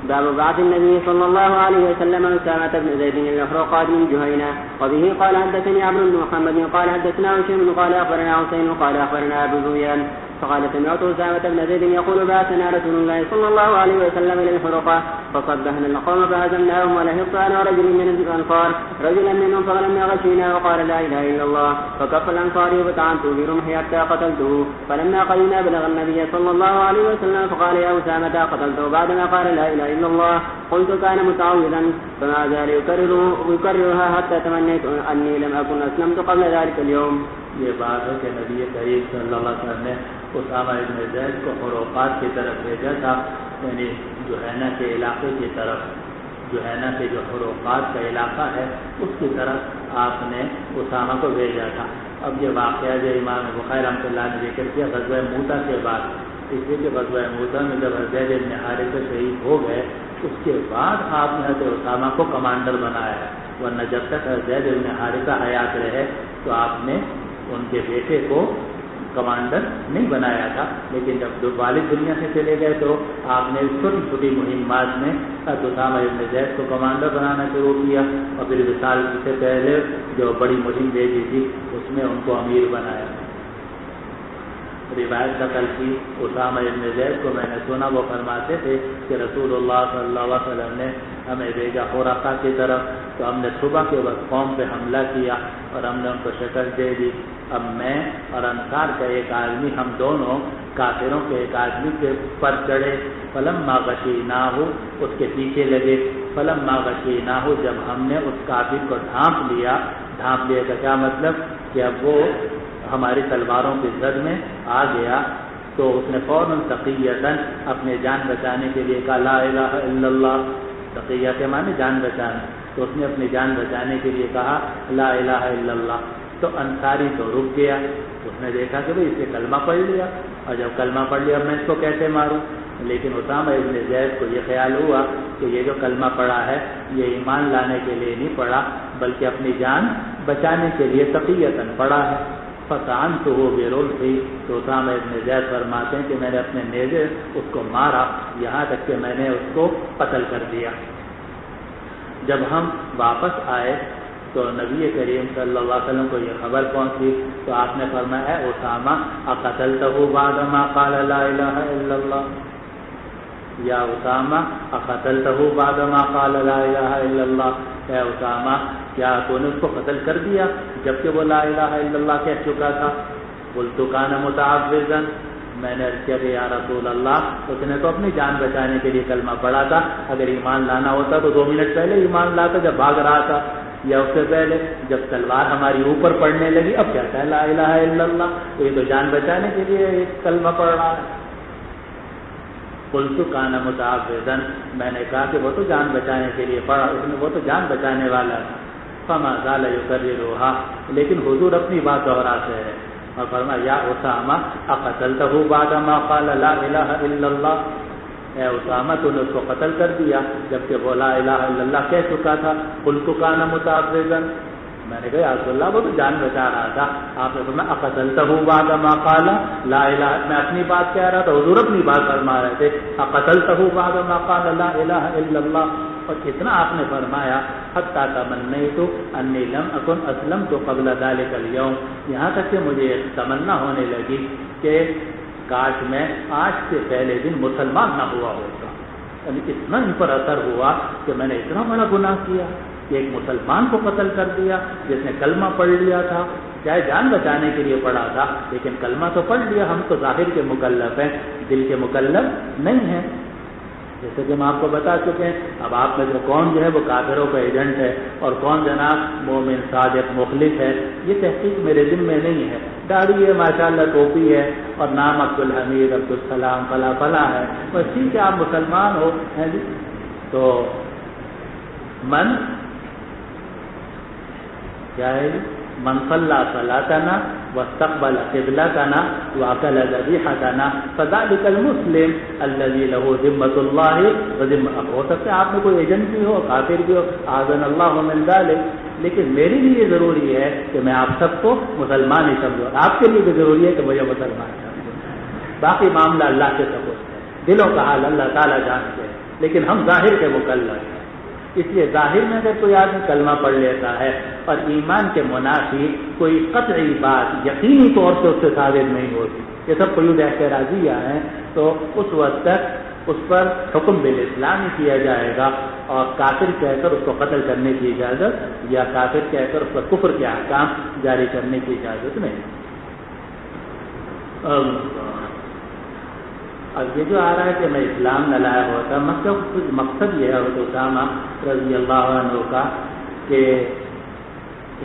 باب بعث النبي صلى الله عليه وسلم أسامة بن زيد الأفرقاد من جهينة. وبه قال حدثني عمرو بن محمد قال حدثنا هشام قال أخبرنا حسين قال أخبرنا أبو ذؤيان فقال سمعت أسامة بن زيد يقول بعثنا رسول الله صلى الله عليه وسلم إلى الحرقة فصبحنا القوم فهزمناهم ولهبت أنا ورجل من الأنصار رجلا منهم فلما غشينا وقال لا إله إلا الله فكف الأنصاري وطعنته برمحي حتى قتلته. فلما قدمنا بلغ النبي صلى الله عليه وسلم فقال يا أسامة قتلته بعدما قال لا إله إلا الله. قلت كان متعوذا فما زال يكررها حتى تمنيت أني لم أكن أسلمت قبل ذلك اليوم. یہ بات ہے کہ نبی کریم صلی اللہ علیہ وسلم نے اسامہ ابن زید کو حروقات کی طرف بھیجا تھا, یعنی جوہینہ کے علاقے کی طرف. جوہینہ کے جو حروقات کا علاقہ ہے اس کی طرف آپ نے اسامہ کو بھیجا تھا. اب یہ واقعہ جو امام بخاری رحمۃ اللہ نے ذکر کیا غزوہ موتا کے بعد, اس لیے کہ غزوہ موتا میں جب زید بن حارثہ شہید ہو گئے اس کے بعد آپ نے حضرت اسامہ کو کمانڈر بنایا ہے, ورنہ جب تک زید بن حارثہ حیات رہے تو آپ نے ان کے بیٹے کو کمانڈر نہیں بنایا تھا. لیکن جب والد دنیا سے چلے گئے تو آپ نے چھوٹی چھوٹی مہمات میں اسامہ ابن زید کو کمانڈر بنانا شروع کیا, اور پھر وصال سے پہلے جو بڑی مہم بھیجی تھی اس میں ان کو امیر بنایا. روایت نقل کی اسامہ ابن زید کو میں نے سنا وہ فرماتے تھے کہ رسول اللہ صلی اللہ علیہ وسلم نے ہمیں بھیجا حرقہ کی طرف, تو ہم نے صبح کے وقت قوم پہ حملہ کیا اور ہم نے ان کو شکست دے دی. اب میں اور انصار کا ایک آدمی, ہم دونوں کافروں کے ایک آدمی کے پر چڑھے. فلما غشیناہ, اس کے پیچھے لگے. فلما غشیناہ, جب ہم نے اس کافر کو ڈھانپ لیا کا کیا مطلب کہ اب وہ ہماری تلواروں کی زد میں آ گیا, تو اس نے فوراً تقیۃً اپنے جان بچانے کے لیے کہا لا الہ الا اللہ. تقیہ کے معنی جان بچانا, تو اس نے اپنی جان بچانے کے لیے کہا لا الہ الا اللہ. تو انصاری تو رک گیا, اس نے دیکھا کہ بھئی اس نے کلمہ پڑھ لیا, اور جب کلمہ پڑھ لیا میں اس کو کیسے ماروں. لیکن اسامہ ابن زید کو یہ خیال ہوا کہ یہ جو کلمہ پڑھا ہے یہ ایمان لانے کے لیے نہیں پڑھا بلکہ اپنی جان بچانے کے لیے تقیۃً پڑھا ہے. فطعنته برمحی, تو اسامہ ابن زید فرماتے ہیں کہ میں نے اپنے نیزے اس کو مارا یہاں تک کہ میں نے اس کو قتل کر دیا. جب ہم واپس آئے تو نبی کریم صلی اللہ علیہ وسلم کو یہ خبر پہنچی تو آپ نے فرمایا اے اسامہ اقتلتہ بعد ما قال لا الہ الا اللہ، یا اسامہ اقتلتہ بعد ما قال لا الہ الا اللہ، اے اسامہ کیا تو نے اس کو قتل کر دیا جبکہ وہ لا الہ الا اللہ کہہ چکا تھا؟ قلت کان متعوذا، میں نے کیا کہ یا رسول اللہ اس نے تو اپنی جان بچانے کے لیے کلمہ پڑھا تھا، اگر ایمان لانا ہوتا تو 2 منٹ پہلے ایمان لاتا جب بھاگ رہا تھا، یا اس سے پہلے جب تلوار ہماری اوپر پڑنے لگی اب کہتا ہے لا الہ الا اللہ، تو یہ تو جان بچانے کے لیے ایک کلمہ پڑھ رہا ہے۔ قلت کان متعوذا، میں نے کہا کہ وہ تو جان بچانے کے لیے پڑھا، اس نے وہ تو جان بچانے والا تھا۔ فما زال یکررها، لیکن حضور اپنی بات دہراتے ہیں اور فرمایا یا اسامہ اقتلتہ بعد ما قال لا الہ الا اللہ، اے اسامہ تو نے اس کو قتل کر دیا جبکہ وہ لا الہ الا اللہ کہہ چکا تھا۔ قلت کان متعوذا، میں نے کہا یا رسول اللہ وہ تو جان بچا رہا تھا، آپ نے فرمایا اقتلتہ بعد ما قال لا الہ، میں اپنی بات کہہ رہا تھا حضور اپنی بات فرما رہے تھے، اقتلتہ بعد ما قال لا الہ الا اللہ، اور اتنا آپ نے فرمایا حتی تمنیت انی لم اکن اسلمت قبل ذلک اليوم، یہاں تک کہ مجھے تمنا ہونے لگی کہ کاش میں آج سے پہلے دن مسلمان نہ ہوا ہوتا، یعنی اتنا ان پر اثر ہوا کہ میں نے اتنا بڑا گناہ کیا کہ ایک مسلمان کو قتل کر دیا جس نے کلمہ پڑھ لیا تھا، چاہے جان بچانے کے لیے پڑھا تھا لیکن کلمہ تو پڑھ لیا۔ ہم تو ظاہر کے مکلف ہیں، دل کے مکلف نہیں ہیں، جیسے کہ ہم آپ کو بتا چکے ہیں۔ اب آپ میں سے کون جو ہے وہ کافروں کا ایجنٹ ہے اور کون جناب مومن صادق مخلص ہے، یہ تحقیق میرے دل میں نہیں ہے۔ داڑھی ہے ماشاءاللہ، ٹوپی ہے اور نام عبدالحمید عبدالسلام فلاں فلاں ہے، بس ٹھیک ہے آپ مسلمان ہو ہیں جی۔ تو من کیا ہے من صلی صلاتنا واستقبل قبلتنا واکل ذبیحتنا فذلک المسلم الذی له ذمۃ اللہ وذمۃ، ہو سکتا ہے آپ میں کوئی ایجنٹ بھی ہو، کافر بھی ہو، اعاذنا اللہ من ذلک، لیکن میرے لیے یہ ضروری ہے کہ میں آپ سب کو مسلمان ہی سمجھوں، آپ کے لیے بھی ضروری ہے کہ مجھے مسلمان سمجھوں۔ باقی معاملہ اللہ کے سپرد ہے، دلوں کا حال اللہ تعالیٰ جانتے ہیں، لیکن ہم ظاہر کے مکلف ہیں۔ اس لیے ظاہر میں اگر کوئی آدمی کلمہ پڑھ لیتا ہے اور ایمان کے منافی کوئی قطعی بات یقینی طور سے اس سے ثابت نہیں ہوتی، یہ سب قیود اعتراضیہ ہیں، تو اس وقت تک اس پر حکم بالاسلام ہی کیا جائے گا اور کافر کہہ کر اس کو قتل کرنے کی اجازت یا کافر کہہ کر اس پر کفر کے احکام جاری کرنے کی اجازت نہیں۔ اب یہ جو آ رہا ہے کہ میں اسلام نہ لایا ہوتا، مقصد یہ ہے حضرت اسامہ رضی اللہ عنہ کا کہ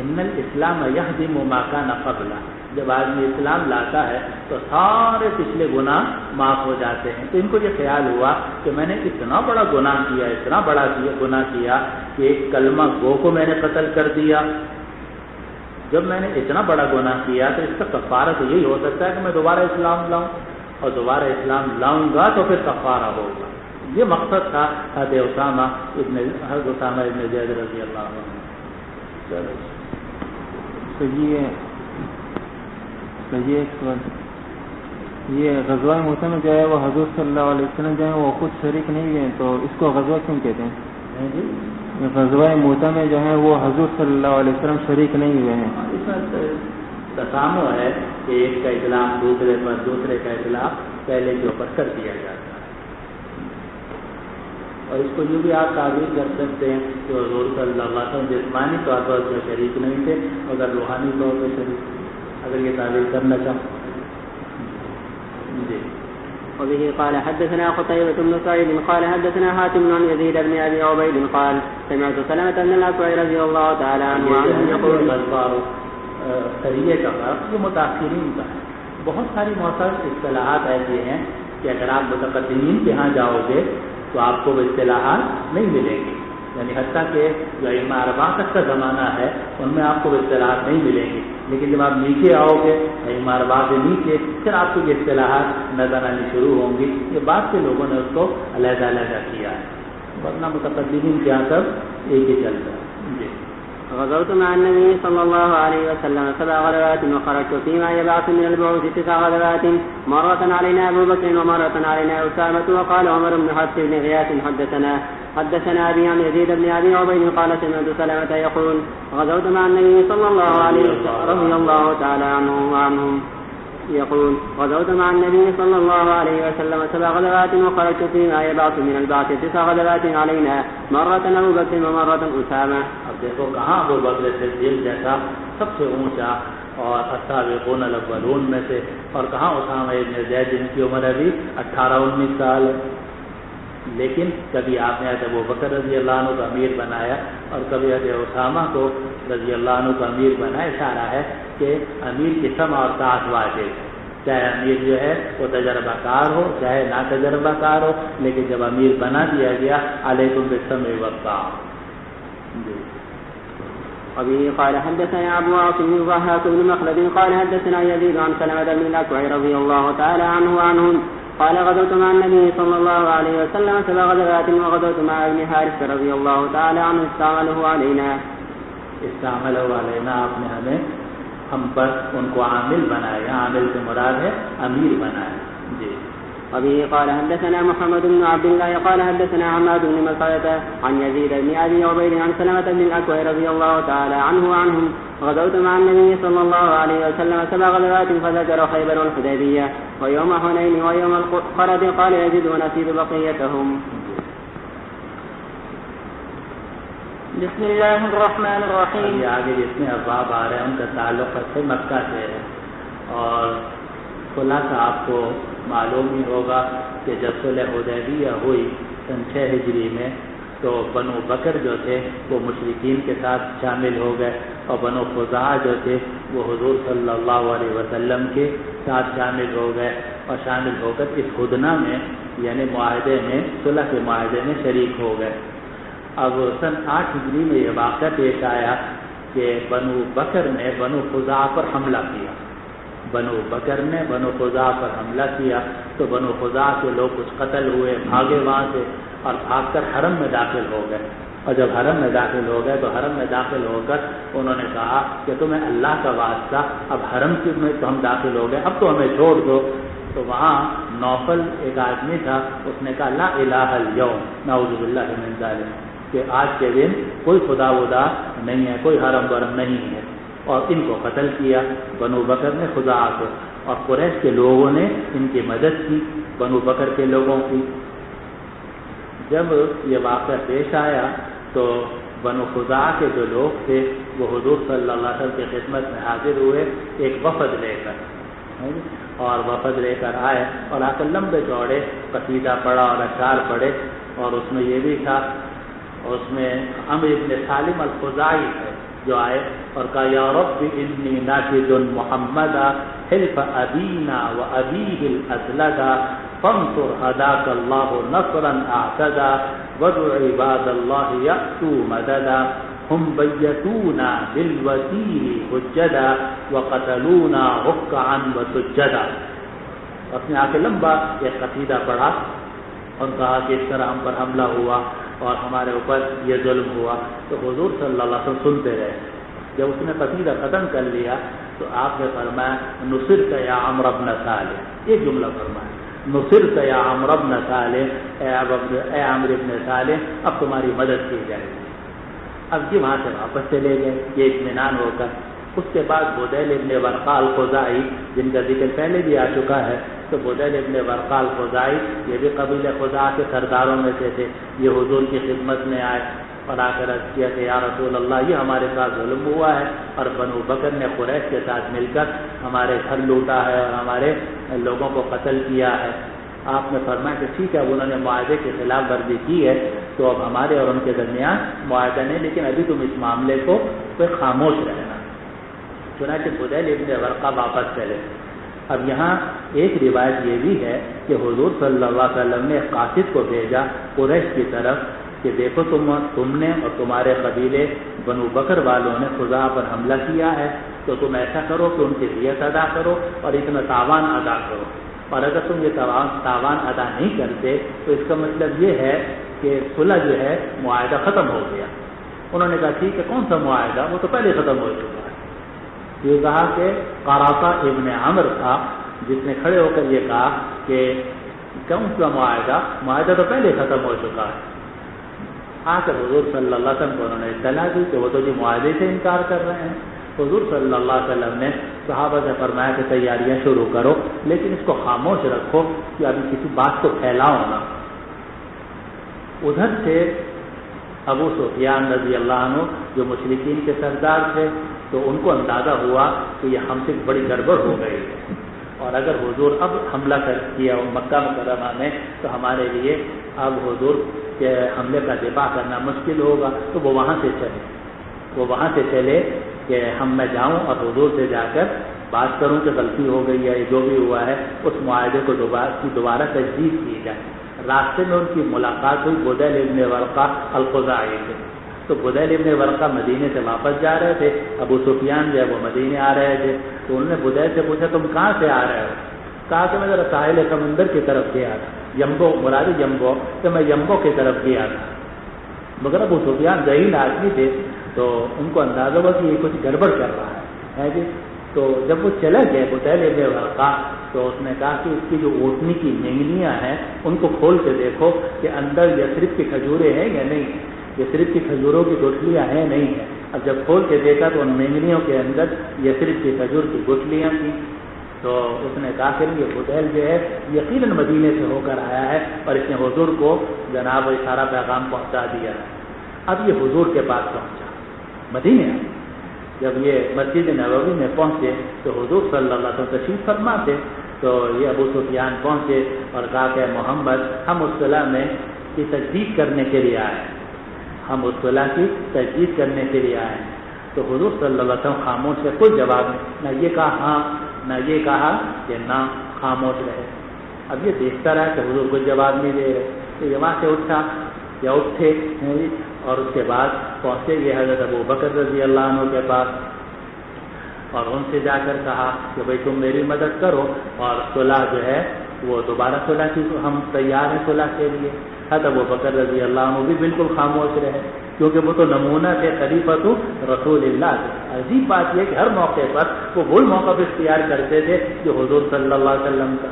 ان الاسلام یہدم ما کان قبلہ، جب آدمی اسلام لاتا ہے تو سارے پچھلے گناہ معاف ہو جاتے ہیں۔ تو ان کو یہ خیال ہوا کہ میں نے اتنا بڑا گناہ کیا، اتنا بڑا گناہ کیا کہ ایک کلمہ گو کو میں نے قتل کر دیا۔ جب میں نے اتنا بڑا گناہ کیا تو اس کا کفارہ تو یہی ہو سکتا ہے کہ میں دوبارہ اسلام لاؤں، اور دوبارہ اسلام لاؤں گا تو پھر کفارہ ہوگا۔ یہ مقصد تھا حضرت اسامہ ابن زید رضی اللہ عنہ۔ یہ غزوہ موسیٰ میں جو ہے وہ حضور صلی اللہ علیہ وسلم جو ہے وہ خود شریک نہیں ہوئے، تو اس کو غزوہ کیوں کہتے ہیں؟ غزوہ موسیٰ میں جو ہے وہ حضور صلی اللہ علیہ وسلم شریک نہیں ہوئے ہیں۔ اس میں تسامح ہے کہ ایک کا اطلاق دوسرے پر، دوسرے کا اطلاق پہلے کے اوپر کر دیا جاتا ہے، اور اس کو یوں بھی آپ تعبیر کر سکتے ہیں کہ حضور صلی اللہ علیہ وسلم جسمانی طور پر اس میں شریک نہیں تھے مگر روحانی طور پر شریک تھے، اگر یہ تعبیر کرنا چاہوں جی۔ وبه قال حدثنا قتيبة بن سعيد قال حدثنا حاتم بن يزيد بن أبي عبيد قال سمعت سلمة بن الأكوع رضي الله تعالى عنه يقول سریے کا فرق یہ متاثرین کا ہے۔ بہت ساری معتبر اصطلاحات ایسی ہیں کہ اگر آپ متقدمین کے ہاں جاؤ گے تو آپ کو وہ اصطلاحات نہیں ملیں گی، یعنی حتیٰ کہ جو ائمہ اربعہ تک کا زمانہ ہے ان میں آپ کو وہ اصطلاحات نہیں ملیں گی، لیکن جب آپ نیچے آؤ گے ائمہ اربعہ سے نیچے پھر آپ کو یہ اصطلاحات نظر آنی شروع ہوں گی۔ یہ بعد کے لوگوں نے اس کو علیحدہ علیحدہ کیا ہے، ورنہ متقدمین کے یہاں سب ایک ہی چلتا ہے جی۔ غزوت مع النبي صلى الله عليه وسلم 7 غزوات وخرجت فيما يبعث من البعوث 9 غزوات مرة علينا أبو بكر ومرة علينا أسامة. وقال عمر بن حفص بن غياث حدثنا أبي عن يزيد بن أبي عبيد قال سمعت سلمة يقول غزوت مع النبي صلى الله عليه وسلم رضي الله تعالى عنه وعنهم يقول غزوت مع النبي صلى الله عليه وسلم 7 غزوات وخرجت فيما يبعث من البعث 9 غزوات علينا مرة أبو بكر ومرة أسامة. اب دیکھو کہاں ابو بکر صدیق جیسا سب سے اونچا اور السابقون الاولون میں سے، اور کہاں اسامہ ابن زید جن کی عمر ابھی 18-19 سال ہے. لیکن کبھی آپ نے حضرت ابو بکر رضی اللہ عنہ کو امیر بنایا اور کبھی حضرت اسامہ کو رضی اللہ عنہ کو امیر بنایا. اشارہ ہے کہ امیر کی سمع اور طاعت واجب ہے، چاہے امیر جو ہے وہ تجربہ کار ہو چاہے نا تجربہ کار ہو، لیکن جب امیر بنا دیا گیا علیکم بالسمع والطاعة. وبه قال حدثنا أبو عاصم الضحاك بن مخلد قال حدثنا يزيد عن سلمة بن الأكوع رضي الله تعالى عنه وعنهم قال غزوت مع النبي صلى الله عليه وسلم 7 غزوات وغزوت مع ابن حارث رضي الله تعالى عنه استعمله علينا آپ نے ہم پر ان کو عامل بنایا. عامل سے مراد ہے امیر بنایا. جی. وبه قال حدثنا محمد بن عبد الله قال حدثنا عماد بن مسعدة عن يزيد بن أبي عبيد عن سلمة بن الأكوع رضي الله تعالى عنه وعنهم غزوت مع النبي صلى الله عليه وسلم 7 غزوات فذكر خيبر والحديبية ويوم حنين ويوم الخرد قال يزيد ونسيد بقيتهم. بسم الله الرحمن الرحيم. یہ آگے جتنے ابواب آ رہے ہیں ان کا تعلق ہے مکہ سے ہے، اور خلاصہ آپ کو معلوم ہی ہوگا کہ جب صلح حدیبیہ ہوئی سن 6 ہجری میں تو بنو بکر جو تھے وہ مشرکین کے ساتھ شامل ہو گئے، اور بنو خزاعہ جو تھے وہ حضور صلی اللہ علیہ وسلم کے ساتھ شامل ہو گئے، اور شامل ہو کر اس ہدنہ میں یعنی معاہدے میں صلح کے معاہدے میں شریک ہو گئے. اب سن 8 ہجری میں یہ واقعہ پیش آیا کہ بنو بکر نے بنو خزاعہ پر حملہ کیا. بنو بکر نے بنو خزاعہ پر حملہ کیا تو بنو خزاعہ کے لوگ کچھ قتل ہوئے، بھاگے وہاں سے اور بھاگ کر حرم میں داخل ہو گئے. اور جب حرم میں داخل ہو گئے تو حرم میں داخل ہو کر انہوں نے کہا کہ تمہیں اللہ کا واسطہ اب حرم میں تو ہم داخل ہو گئے، اب تو ہمیں چھوڑ دو. تو وہاں نوفل ایک آدمی تھا، اس نے کہا لا الہ الیوم نعوذ باللہ من ذالک، کہ آج کے دن کوئی خدا ودا نہیں ہے، کوئی حرم ورم نہیں ہے، اور ان کو قتل کیا بنو بکر نے خزاعہ کو. اور قریش کے لوگوں نے ان کی مدد کی، بنو بکر کے لوگوں کی. جب یہ واقعہ پیش آیا تو بنو خزاعہ کے جو لوگ تھے وہ حضور صلی اللہ علیہ وسلم کی خدمت میں حاضر ہوئے ایک وفد لے کر، اور وفد لے کر آئے اور آ کر لمبے چوڑے قصیدہ پڑھا اور اشعار پڑھے. اور اس میں یہ بھی تھا، اس میں عمرو بن سالم الخزاعی ہے جو آئے اور کہا یا رب انی ناشد محمدا حلف ابینا و ابیہ الاسلدا فانصر هداك الله نصرا اعتدا وادع عباد الله يأتوا مددا هم بيتونا بالوتير حجدا وقتلونا ركعا وسجدا. اپنے آ کے لمبا ایک قصیدہ پڑھا اور کہا کہ اس طرح ہم پر حملہ ہوا اور ہمارے اوپر یہ ظلم ہوا. تو حضور صلی اللہ علیہ وسلم سنتے رہے. جب اس نے قصیدہ ختم کر لیا تو آپ نے فرمایا نصرت یا عمرو بن صالح، یہ جملہ فرمایا نصرت یا عمرو بن صالح، اے عمرو بن صالح اب تمہاری مدد کی جائے گی. اب یہ وہاں سے واپس چلے گئے یہ اطمینان ہو کر. اس کے بعد بدیل ابن ورقاء الخزاعی جن کا ذکر پہلے بھی آ چکا ہے، تو بدیل ابن ورقاء الخزاعی یہ بھی قبیلہ خزاعہ کے سرداروں میں سے تھے. یہ حضور کی خدمت میں آئے اور آ کر عرض کیا کہ یا رسول اللہ یہ ہمارے ساتھ ظلم ہوا ہے اور بنو بکر نے قریش کے ساتھ مل کر ہمارے گھر لوٹا ہے اور ہمارے لوگوں کو قتل کیا ہے. آپ نے فرمایا کہ ٹھیک ہے انہوں نے معاہدے کی خلاف ورزی کی ہے تو اب ہمارے اور ان کے درمیان معاہدہ نہیں، لیکن ابھی تم اس معاملے کو کوئی خاموش رہنا. چنانچہ بدیل ابن ورقاء واپس چلے. اب یہاں ایک روایت یہ بھی ہے کہ حضور صلی اللہ علیہ وسلم نے قاصد کو بھیجا قریش کی طرف کہ دیکھو تم نے اور تمہارے قبیلے بنو بکر والوں نے خزاعہ پر حملہ کیا ہے، تو تم ایسا کرو کہ ان کی دیت ادا کرو اور اتنا تاوان ادا کرو. اور اگر تم یہ تاوان ادا نہیں کرتے تو اس کا مطلب یہ ہے کہ صلح جو ہے معاہدہ ختم ہو گیا. انہوں نے کہا ٹھیک ہے کون سا معاہدہ؟ وہ تو پہلے ختم ہو چکا ہے. یہ کہا کہ قرافہ ابن عمر تھا جس نے کھڑے ہو کر یہ کہا کہ کون سا معاہدہ تو پہلے ختم ہو چکا ہے. آ کر حضور صلی اللہ علیہ وسلم کو انہوں نے اطلاع دی کہ وہ تو جو معاہدے سے انکار کر رہے ہیں. حضور صلی اللہ علیہ وسلم نے صحابہ سے فرمایا کہ تیاریاں شروع کرو لیکن اس کو خاموش رکھو کہ ابھی کسی بات کو پھیلاؤ نہ. ادھر سے ابو سفیان رضی اللہ عنہ جو مشرکین کے سردار تھے تو ان کو اندازہ ہوا کہ یہ ہم سے بڑی گڑبڑ ہو گئی ہے اور اگر حضور اب حملہ کر کیا مکہ مکرمہ میں تو ہمارے لیے اب حضور کے حملے کا دفاع کرنا مشکل ہوگا. تو وہ وہاں سے چلے کہ میں جاؤں اور حضور سے جا کر بات کروں کہ غلطی ہو گئی ہے جو بھی ہوا ہے اس معاہدے کو دوبارہ تجدید کی جائے. راستے میں ان کی ملاقات ہوئی بدیل ابن ورقہ الخزاعی سے. تو بدیل ابن ورقہ مدینے سے واپس جا رہے تھے, ابو سفیان جو ہے وہ مدینے آ رہے تھے. تو انہوں نے بدیل سے پوچھا تم کہاں سے آ رہے ہو؟ کہا کہ میں ذرا ساحل سمندر کی طرف گیا تھا, یمبو مراد یمبو, کہ میں یمبو کی طرف گیا تھا. مگر ابو سفیان ذہین آدمی تھے تو ان کو اندازہ ہوا کہ یہ کچھ گڑبڑ کر رہا ہے جی. تو جب وہ چلے گئے بدیل ابن ورقہ تو اس نے کہا کہ اس کی جو اونٹنی کی مینگنیاں ہیں ان کو کھول کے دیکھو کہ اندر یثرب کی کھجوریں ہیں یا نہیں ہیں, یثرب کی کھجوروں کی گٹھلیاں ہیں نہیں ہیں. اب جب کھول کے دیکھا تو ان مینگنیوں کے اندر یثرب کی کھجور کی گٹھلیاں تھیں. تو اس نے کہا کہ یہ بدیل جو ہے یقیناً مدینے سے ہو کر آیا ہے اور اس نے حضور کو جناب سارا پیغام پہنچا دیا ہے. اب یہ حضور کے پاس پہنچا مدینے. جب یہ مسجد نبوی میں پہنچے تو حضور صلی اللہ علیہ وسلم تشریف فرما تھے. تو یہ ابو سفیان پہنچے اور کہا کہ محمد ہم اس صلح میں کی تجدید کرنے کے لیے آئے ہیں, ہم اس صلح کی تجدید کرنے کے لیے آئے ہیں. تو حضور صلی اللہ علیہ وسلم خاموش سے کوئی جواب نہیں, نہ یہ کہا ہاں نہ یہ کہا کہ نہ, خاموش رہے. اب یہ دیکھتا رہا کہ حضور کوئی جواب نہیں دے رہے. تو یہ وہاں سے اٹھے اور اس کے بعد پہنچے یہ حضرت ابو بکر رضی اللہ عنہ کے پاس اور ان سے جا کر کہا کہ بھئی تم میری مدد کرو اور صلح جو ہے وہ دوبارہ صلح کی, ہم تیار ہیں صلح کے لیے. حضرت ابو بکر رضی اللہ عنہ بھی بالکل خاموش رہے کیونکہ وہ تو نمونہ تھے خلیفۃ رسول اللہ. عجیب بات یہ کہ ہر موقع پر وہ وہی موقف اختیار کرتے تھے جو حضور صلی اللہ علیہ وسلم کا,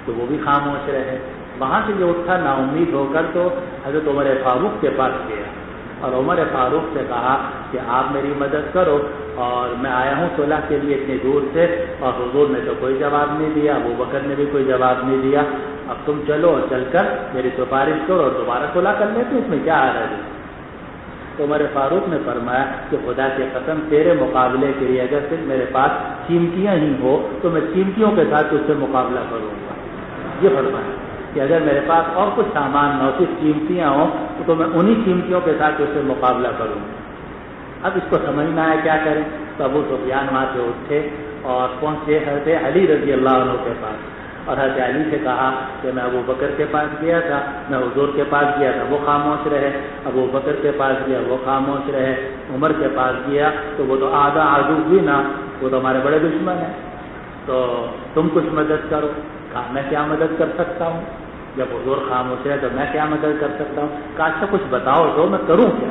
تو وہ بھی خاموش رہے. وہاں سے جو اٹھا نا امید ہو کر تو حضرت عمر فاروق کے پاس گیا اور عمر فاروق سے کہا کہ آپ میری مدد کرو اور میں آیا ہوں صلح کے لیے اتنی دور سے اور حضور نے تو کوئی جواب نہیں دیا, ابو بکر نے بھی کوئی جواب نہیں دیا. اب تم چلو اور چل کر میری سفارش کرو اور دوبارہ صلح کر لیتے, اس میں کیا آ رہا ہے. تو عمر فاروق نے فرمایا کہ خدا کے قسم تیرے مقابلے کے لیے اگر صرف میرے پاس چیمٹیاں ہی ہو تو میں چیمٹیوں کے ساتھ اس سے مقابلہ کروں گا. یہ فرمایا کہ اگر میرے پاس اور کچھ سامان نہ صرف قیمتیاں ہوں تو میں انہی قیمتیوں کے ساتھ اس سے مقابلہ کروں. اب اس کو سمجھنا ہے کیا کریں. تو ابو سفیان وہاں سے اٹھے اور پہنچے حضرت علی رضی اللہ عنہ کے پاس اور حضرت علی سے کہا کہ میں ابو بکر کے پاس گیا تھا, میں حضور کے پاس گیا تھا, وہ خاموش رہے. ابو بکر کے پاس گیا, وہ خاموش رہے. عمر کے پاس گیا تو وہ تو آدھا عدو بھی نہ, وہ تو ہمارے بڑے دشمن ہیں. تو تم کچھ مدد کرو. کہا میں کیا مدد کر سکتا ہوں, جب حضور خاموش ہے تو میں کیا مدد کر سکتا ہوں. کہا اچھا کچھ بتاؤ تو میں کروں کیا.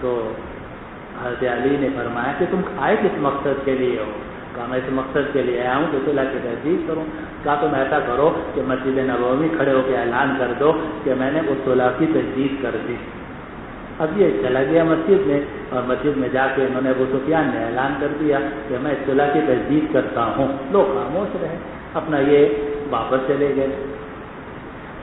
تو حضرت علی نے فرمایا کہ تم آئے کس مقصد کے لیے ہو. کہا میں اس مقصد کے لیے آیا ہوں کہ صلح کی تجدید کروں. کہا تم ایسا کرو کہ مسجد نبوی کھڑے ہو کے اعلان کر دو کہ میں نے اس صلح کی تجدید کر دی. اب یہ چلا گیا مسجد میں اور مسجد میں جا کے انہوں نے ابو سفیان نے اعلان کر دیا کہ میں اس صلح کی تجدید کرتا ہوں. لوگ خاموش رہے, اپنا یہ واپس چلے گئے.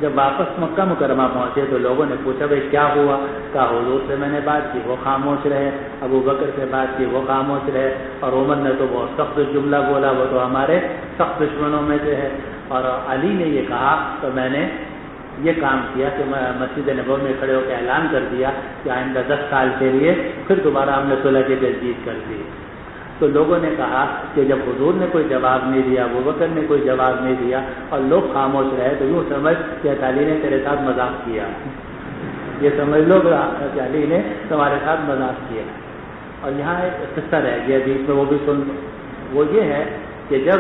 جب واپس مکہ مکرمہ پہنچے تو لوگوں نے پوچھا بھائی کیا ہوا. کہا حضور سے میں نے بات کی, وہ خاموش رہے. ابو بکر سے بات کی, وہ خاموش رہے. اور عمر نے تو بہت سخت جملہ بولا, وہ تو ہمارے سخت دشمنوں میں سے ہے. اور علی نے یہ کہا تو میں نے یہ کام کیا کہ میں مسجد نبوی میں کھڑے ہو کے اعلان کر دیا کہ آئندہ 10 سال کے لیے پھر دوبارہ ہم نے صلح کی تجدید کر دی. تو لوگوں نے کہا کہ جب حضور نے کوئی جواب نہیں دیا, ابو بکر نے کوئی جواب نہیں دیا اور لوگ خاموش رہے تو یوں سمجھ کہ علی نے تیرے ساتھ مذاق کیا. یہ سمجھ لو کہ علی نے تمہارے ساتھ مذاق کیا. اور یہاں ایک قصہ رہ گیا بیچ میں, وہ بھی سن. وہ یہ ہے کہ جب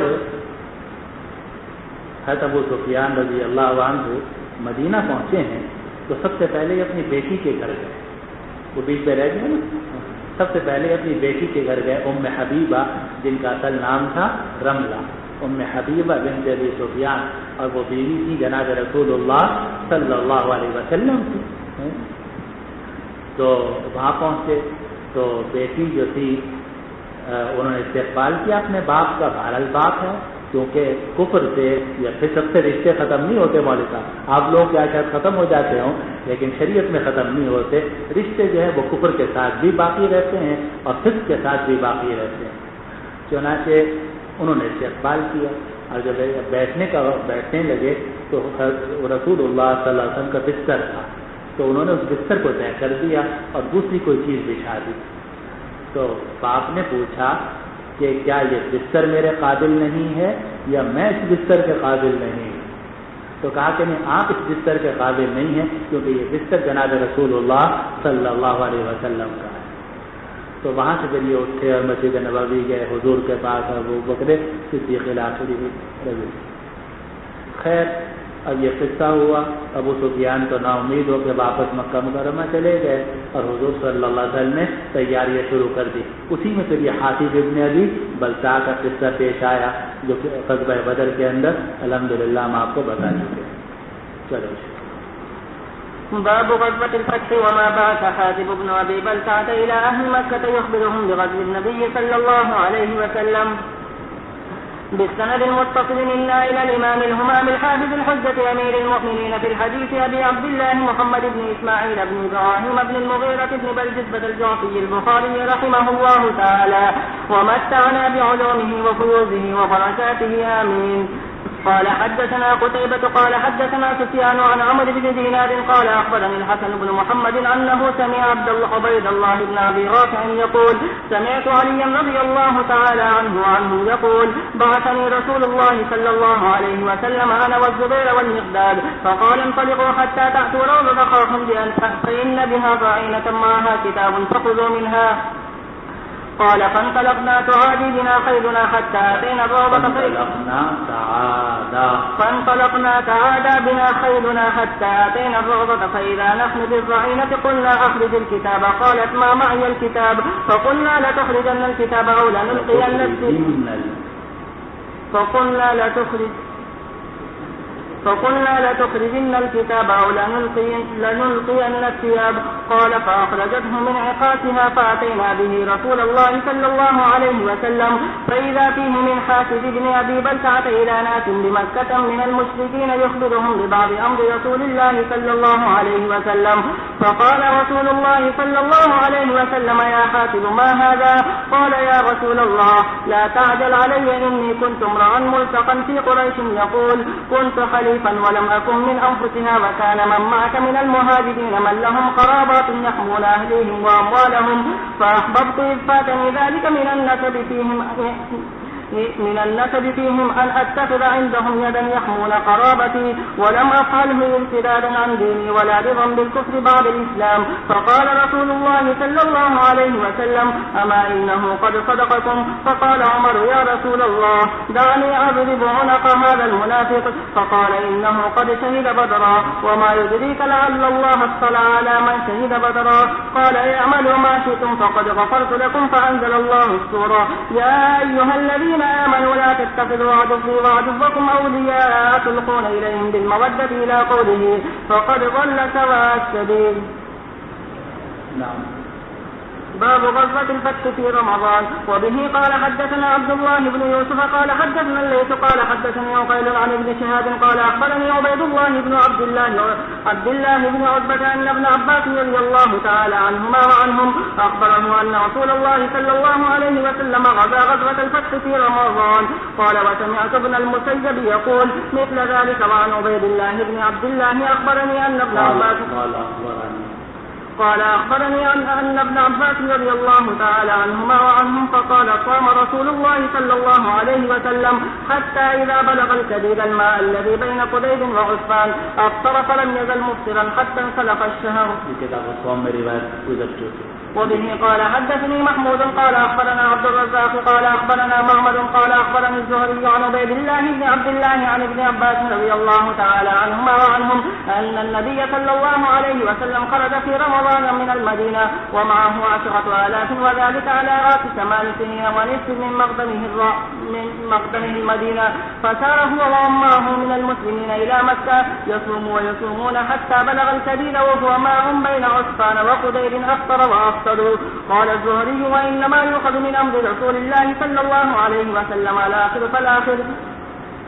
حضرت ابو سفیان رضی اللہ عنہ مدینہ پہنچے ہیں تو سب سے پہلے اپنی بیٹی کے گھر گئے. وہ بیچ پہ رہ گئے نا. سب سے پہلے اپنی بیٹی کے گھر گئے ام حبیبہ جن کا اصل نام تھا رملہ. ام حبیبہ بنت ابی سفیان اور وہ بیوی تھی جناب رسول اللہ صلی اللہ علیہ وسلم کی. تو وہاں پہنچے تو بیٹی جو تھی انہوں نے استقبال کیا اپنے باپ کا. بہرحال باپ ہے کیونکہ کفر سے یا پھر سب سے رشتے ختم نہیں ہوتے مولوی صاحب. آپ لوگ کیا شاید ختم ہو جاتے ہوں لیکن شریعت میں ختم نہیں ہوتے. رشتے جو ہیں وہ کفر کے ساتھ بھی باقی رہتے ہیں اور فسق کے ساتھ بھی باقی رہتے ہیں. چنانچہ انہوں نے استقبال کیا اور جب بیٹھنے لگے تو رسول اللہ صلی اللہ علیہ وسلم کا بستر تھا تو انہوں نے اس بستر کو طے کر دیا اور دوسری کوئی چیز بچھا دی. تو باپ نے پوچھا کہ کیا یہ بستر میرے قابل نہیں ہے یا میں اس بستر کے قابل نہیں ہوں؟ تو کہا کہ نہیں، آپ اس بستر کے قابل نہیں ہیں کیونکہ یہ بستر جناب رسول اللہ صلی اللہ علیہ وسلم کا ہے. تو وہاں سے پھر یہ اٹھے اور مسجد نبوی گئے حضور کے پاس اور وہ بکرے صدیق الآخری رضی. خیر اب یہ قصہ ہوا. ابو سفیان تو نا امید ہو کہ واپس مکہ مکرمہ چلے گئے اور حضور صلی اللہ علیہ وسلم نے تیاریاں شروع کر دی. اسی میں پھر یہ حاطب ابن ابی بلتع کا قصہ پیش آیا جو کہ غزوہ بدر کے اندر الحمدللہ ہم آپ کو بتا چکے. چلو باب غزوة الفتح وما بعث حاتب بن أبي بلتعة إلى أهل مكة يخبرهم بغزو النبي صلى الله عليه وسلم بالسند المتصل منا إلى الإمام الهمام الحافظ الحجة أمير المؤمنين في الحديث أبي عبد الله محمد بن إسماعيل بن إبراهيم بن المغيرة بن بلجزبة الجعفي البخاري رحمه الله تعالى ومتعنا بعلومه وفيوزه وبركاته آمين. قال حدثنا قتيبة قال حدثنا سفيان عن عمرو بن دينار قال أخبرني الحسن بن محمد أنه سمع عبيد الله بن أبي رافع يقول سمعت عليا رضي الله تعالى عنه يقول بعثني رسول الله صلى الله عليه وسلم أنا والزبير والمقداد فقال انطلقوا حتى تأتوا روضة خاخم فإن بها ضعينة معها كتاب فخذوا منها. قال فانطلقنا تعادي بنا خيلنا حتى أتينا الروضة فإذا نحن بالضعينة قلنا أخرج الكتاب. قالت ما معي الكتاب فقلنا لتخرجن الكتاب أو لنلقين لتخرجن الكتاب أو لنلقين الثياب. قال فأخرجته من عقاتها فأتينا به رسول الله صلى الله عليه وسلم فإذا فيه من حاسد بن أبي بلتعة إلى ناس بمكة من المشركين يخبرهم ببعض أمر رسول الله صلى الله عليه وسلم. فقال رسول الله صلى الله عليه وسلم يا حاسد ما هذا؟ قال يا رسول الله لا تعجل علي إني كنت امرأ ملتقا في قريش يقول كنت خليفا ولم أكن من أنفسها وكان من معك من المهاجرين من لهم قرابات يحمون أهليهم وأموالهم فأحببت إذ فاتني ذلك من النسب فيهم أن أتخذ عندهم يدا يحمون قرابتي ولم أفعله ارتدادا عن ديني ولا رضا بالكفر بعد الإسلام. فقال رسول الله صلى الله عليه وسلم أما إنه قد صدقكم. فقال عمر يا رسول الله دعني أضرب عنق هذا المنافق. فقال إنه قد شهد بدرا وما يدريك لعل الله اطلع على من شهد بدرا. قال اعملوا ما شئتم فقد غفرت لكم. فأنزل الله السورة يا أيها الذين آمنوا لا تتخذوا عدوي وعدوكم أولياء تلقون إليهم بالمودة إلى قوله فقد ضل سواء السبيل. نعم. باب غزوة الفتح في رمضان. وبه قال حدثنا عبد الله بن يوسف قال حدثنا الليث قال حدثني عقيل عن ابن شهاب قال أخبرني عبيد الله بن عبد الله بن عتبة أن ابن عباس رضي الله تعالى عنهما وعنهم أخبره أن رسول الله صلى الله عليه وسلم غزا غزوة الفتح في رمضان. قال وسمعت ابن المسيب يقول مثل ذلك. وعن عبيد الله بن عبد الله أخبرني أن ابن عباس قال أخبرني أن ابن عباس رضي الله تعالى عنهما وعنهم فقال صام رسول الله صلى الله عليه وسلم حتى إذا بلغ الكبير الماء الذي بين قديد وعصفان أفطر فلم يزل مفطرا حتى انسلخ الشهر. کتاب الصوم میں روایت گزر چکی. وبه قال حدثني محمود قال أخبرنا عبد الرزاق قال أخبرنا معمر قال أخبرني الزهري عن عبيد الله بن عبد الله عن ابن عباس رضي الله تعالى عنهما وعنهم أن النبي صلى الله عليه وسلم خرج في رمضان من المدينة ومعه 10,000 وذلك على رأس 8 سنين ونصف من مقدمه المدينة، فسار هو وأمه من المسلمين إلى مكة يصوم ويصومون حتى بلغ الكبير وهو ماء بين عسفان وقدير أفطر وأفطروا. قال الزهري وإنما يؤخذ من أمر رسول الله صلى الله عليه وسلم الآخر فالآخر.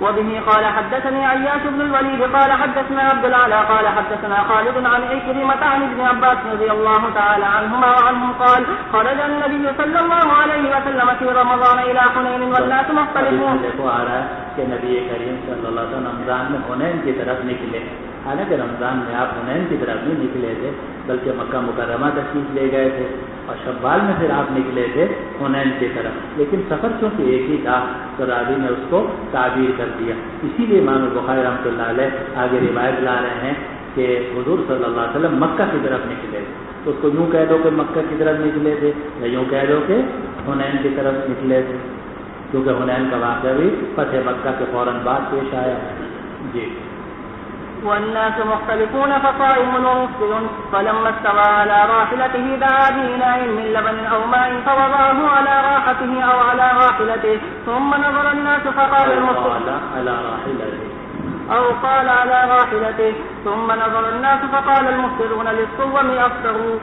وبه قال حدثني عياش بن الوليد قال حدثنا عبد الأعلى قال حدثنا خالد عن عكرمة عن ابن عباس رضي الله تعالى عنهما وعنهم قال خرج النبي صلى الله عليه وسلم في رمضان إلى حنين والناس مختلفون. دیکھو آ رہا ہے کہ نبی کریم صلی اللہ علیہ وسلم رمضان میں حنین کی طرف نکلے، حالانکہ رمضان میں آپ حنین کی طرف نہیں نکلے تھے بلکہ مکہ مکرمہ تشریف لے گئے تھے اور شوال میں پھر آپ نکلے تھے حنین کی طرف، لیکن سفر چونکہ ایک ہی تھا تو راوی نے اس کو تعبیر کر دیا. اسی لیے امام بخاری رحمۃ اللہ علیہ آگے روایت لا رہے ہیں کہ حضور صلی اللہ علیہ وسلم مکہ کی طرف نکلے تھے، تو اس کو یوں کہہ دو کہ مکہ کی طرف نکلے تھے یا یوں کہہ دو کہ حنین کی طرف نکلے تھے، کیونکہ حنین کا واقعہ بھی فتح مکہ کے فوراً بعد پیش آیا. جی. والناس مختلفون فصائم ومفطر، فلما استوى على راحلته دعا بإناء من لبن أو ماء فوضعه على راحته أو على راحلته، ثم نظر الناس فقال المفطر أو قال على راحلته، ثم نظر الناس فقال المفطرون للصوم أفطروا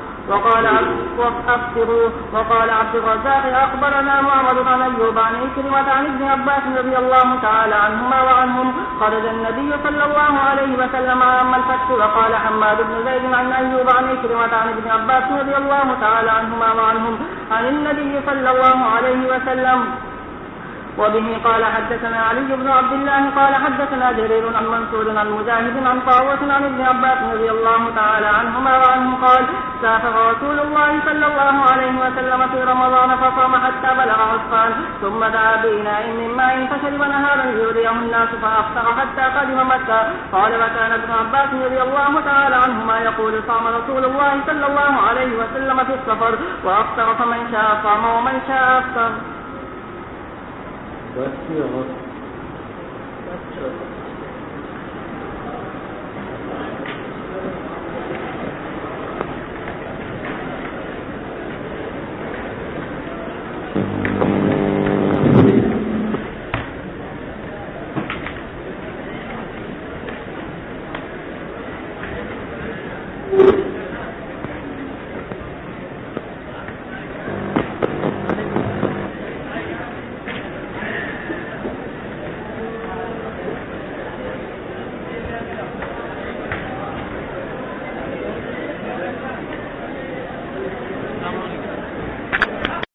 وقال عبد الرزاق أخبرنا معمر عن أيوب عن عكرمة عن ابن عباس رضي الله تعالى عنهما وعنهم خرج النبي صلى الله عليه وسلم عام الفتح. وقال حماد بن زيد عن أيوب عن عكرمة عن ابن عباس رضي الله تعالى عنهما وعنهم عن النبي صلى الله عليه وسلم. وبه قال حدثنا علي بن عبد الله قال حدثنا جرير عن منصور عن مجاهد عن طاووس عن ابن عباس رضي الله تعالى عنهما وعنهم قال سافر رسول الله صلى الله عليه وسلم في رمضان فصام حتى بلغ عسفان ثم دعا بإناء من ماء فشرب نهارا يريه الناس فأفطر حتى قدم مكة. قال وكان ابن عباس رضي الله تعالى عنهما يقول صام رسول الله صلى الله عليه وسلم في السفر وأفطر فمن شاء صام ومن شاء أفطر. بس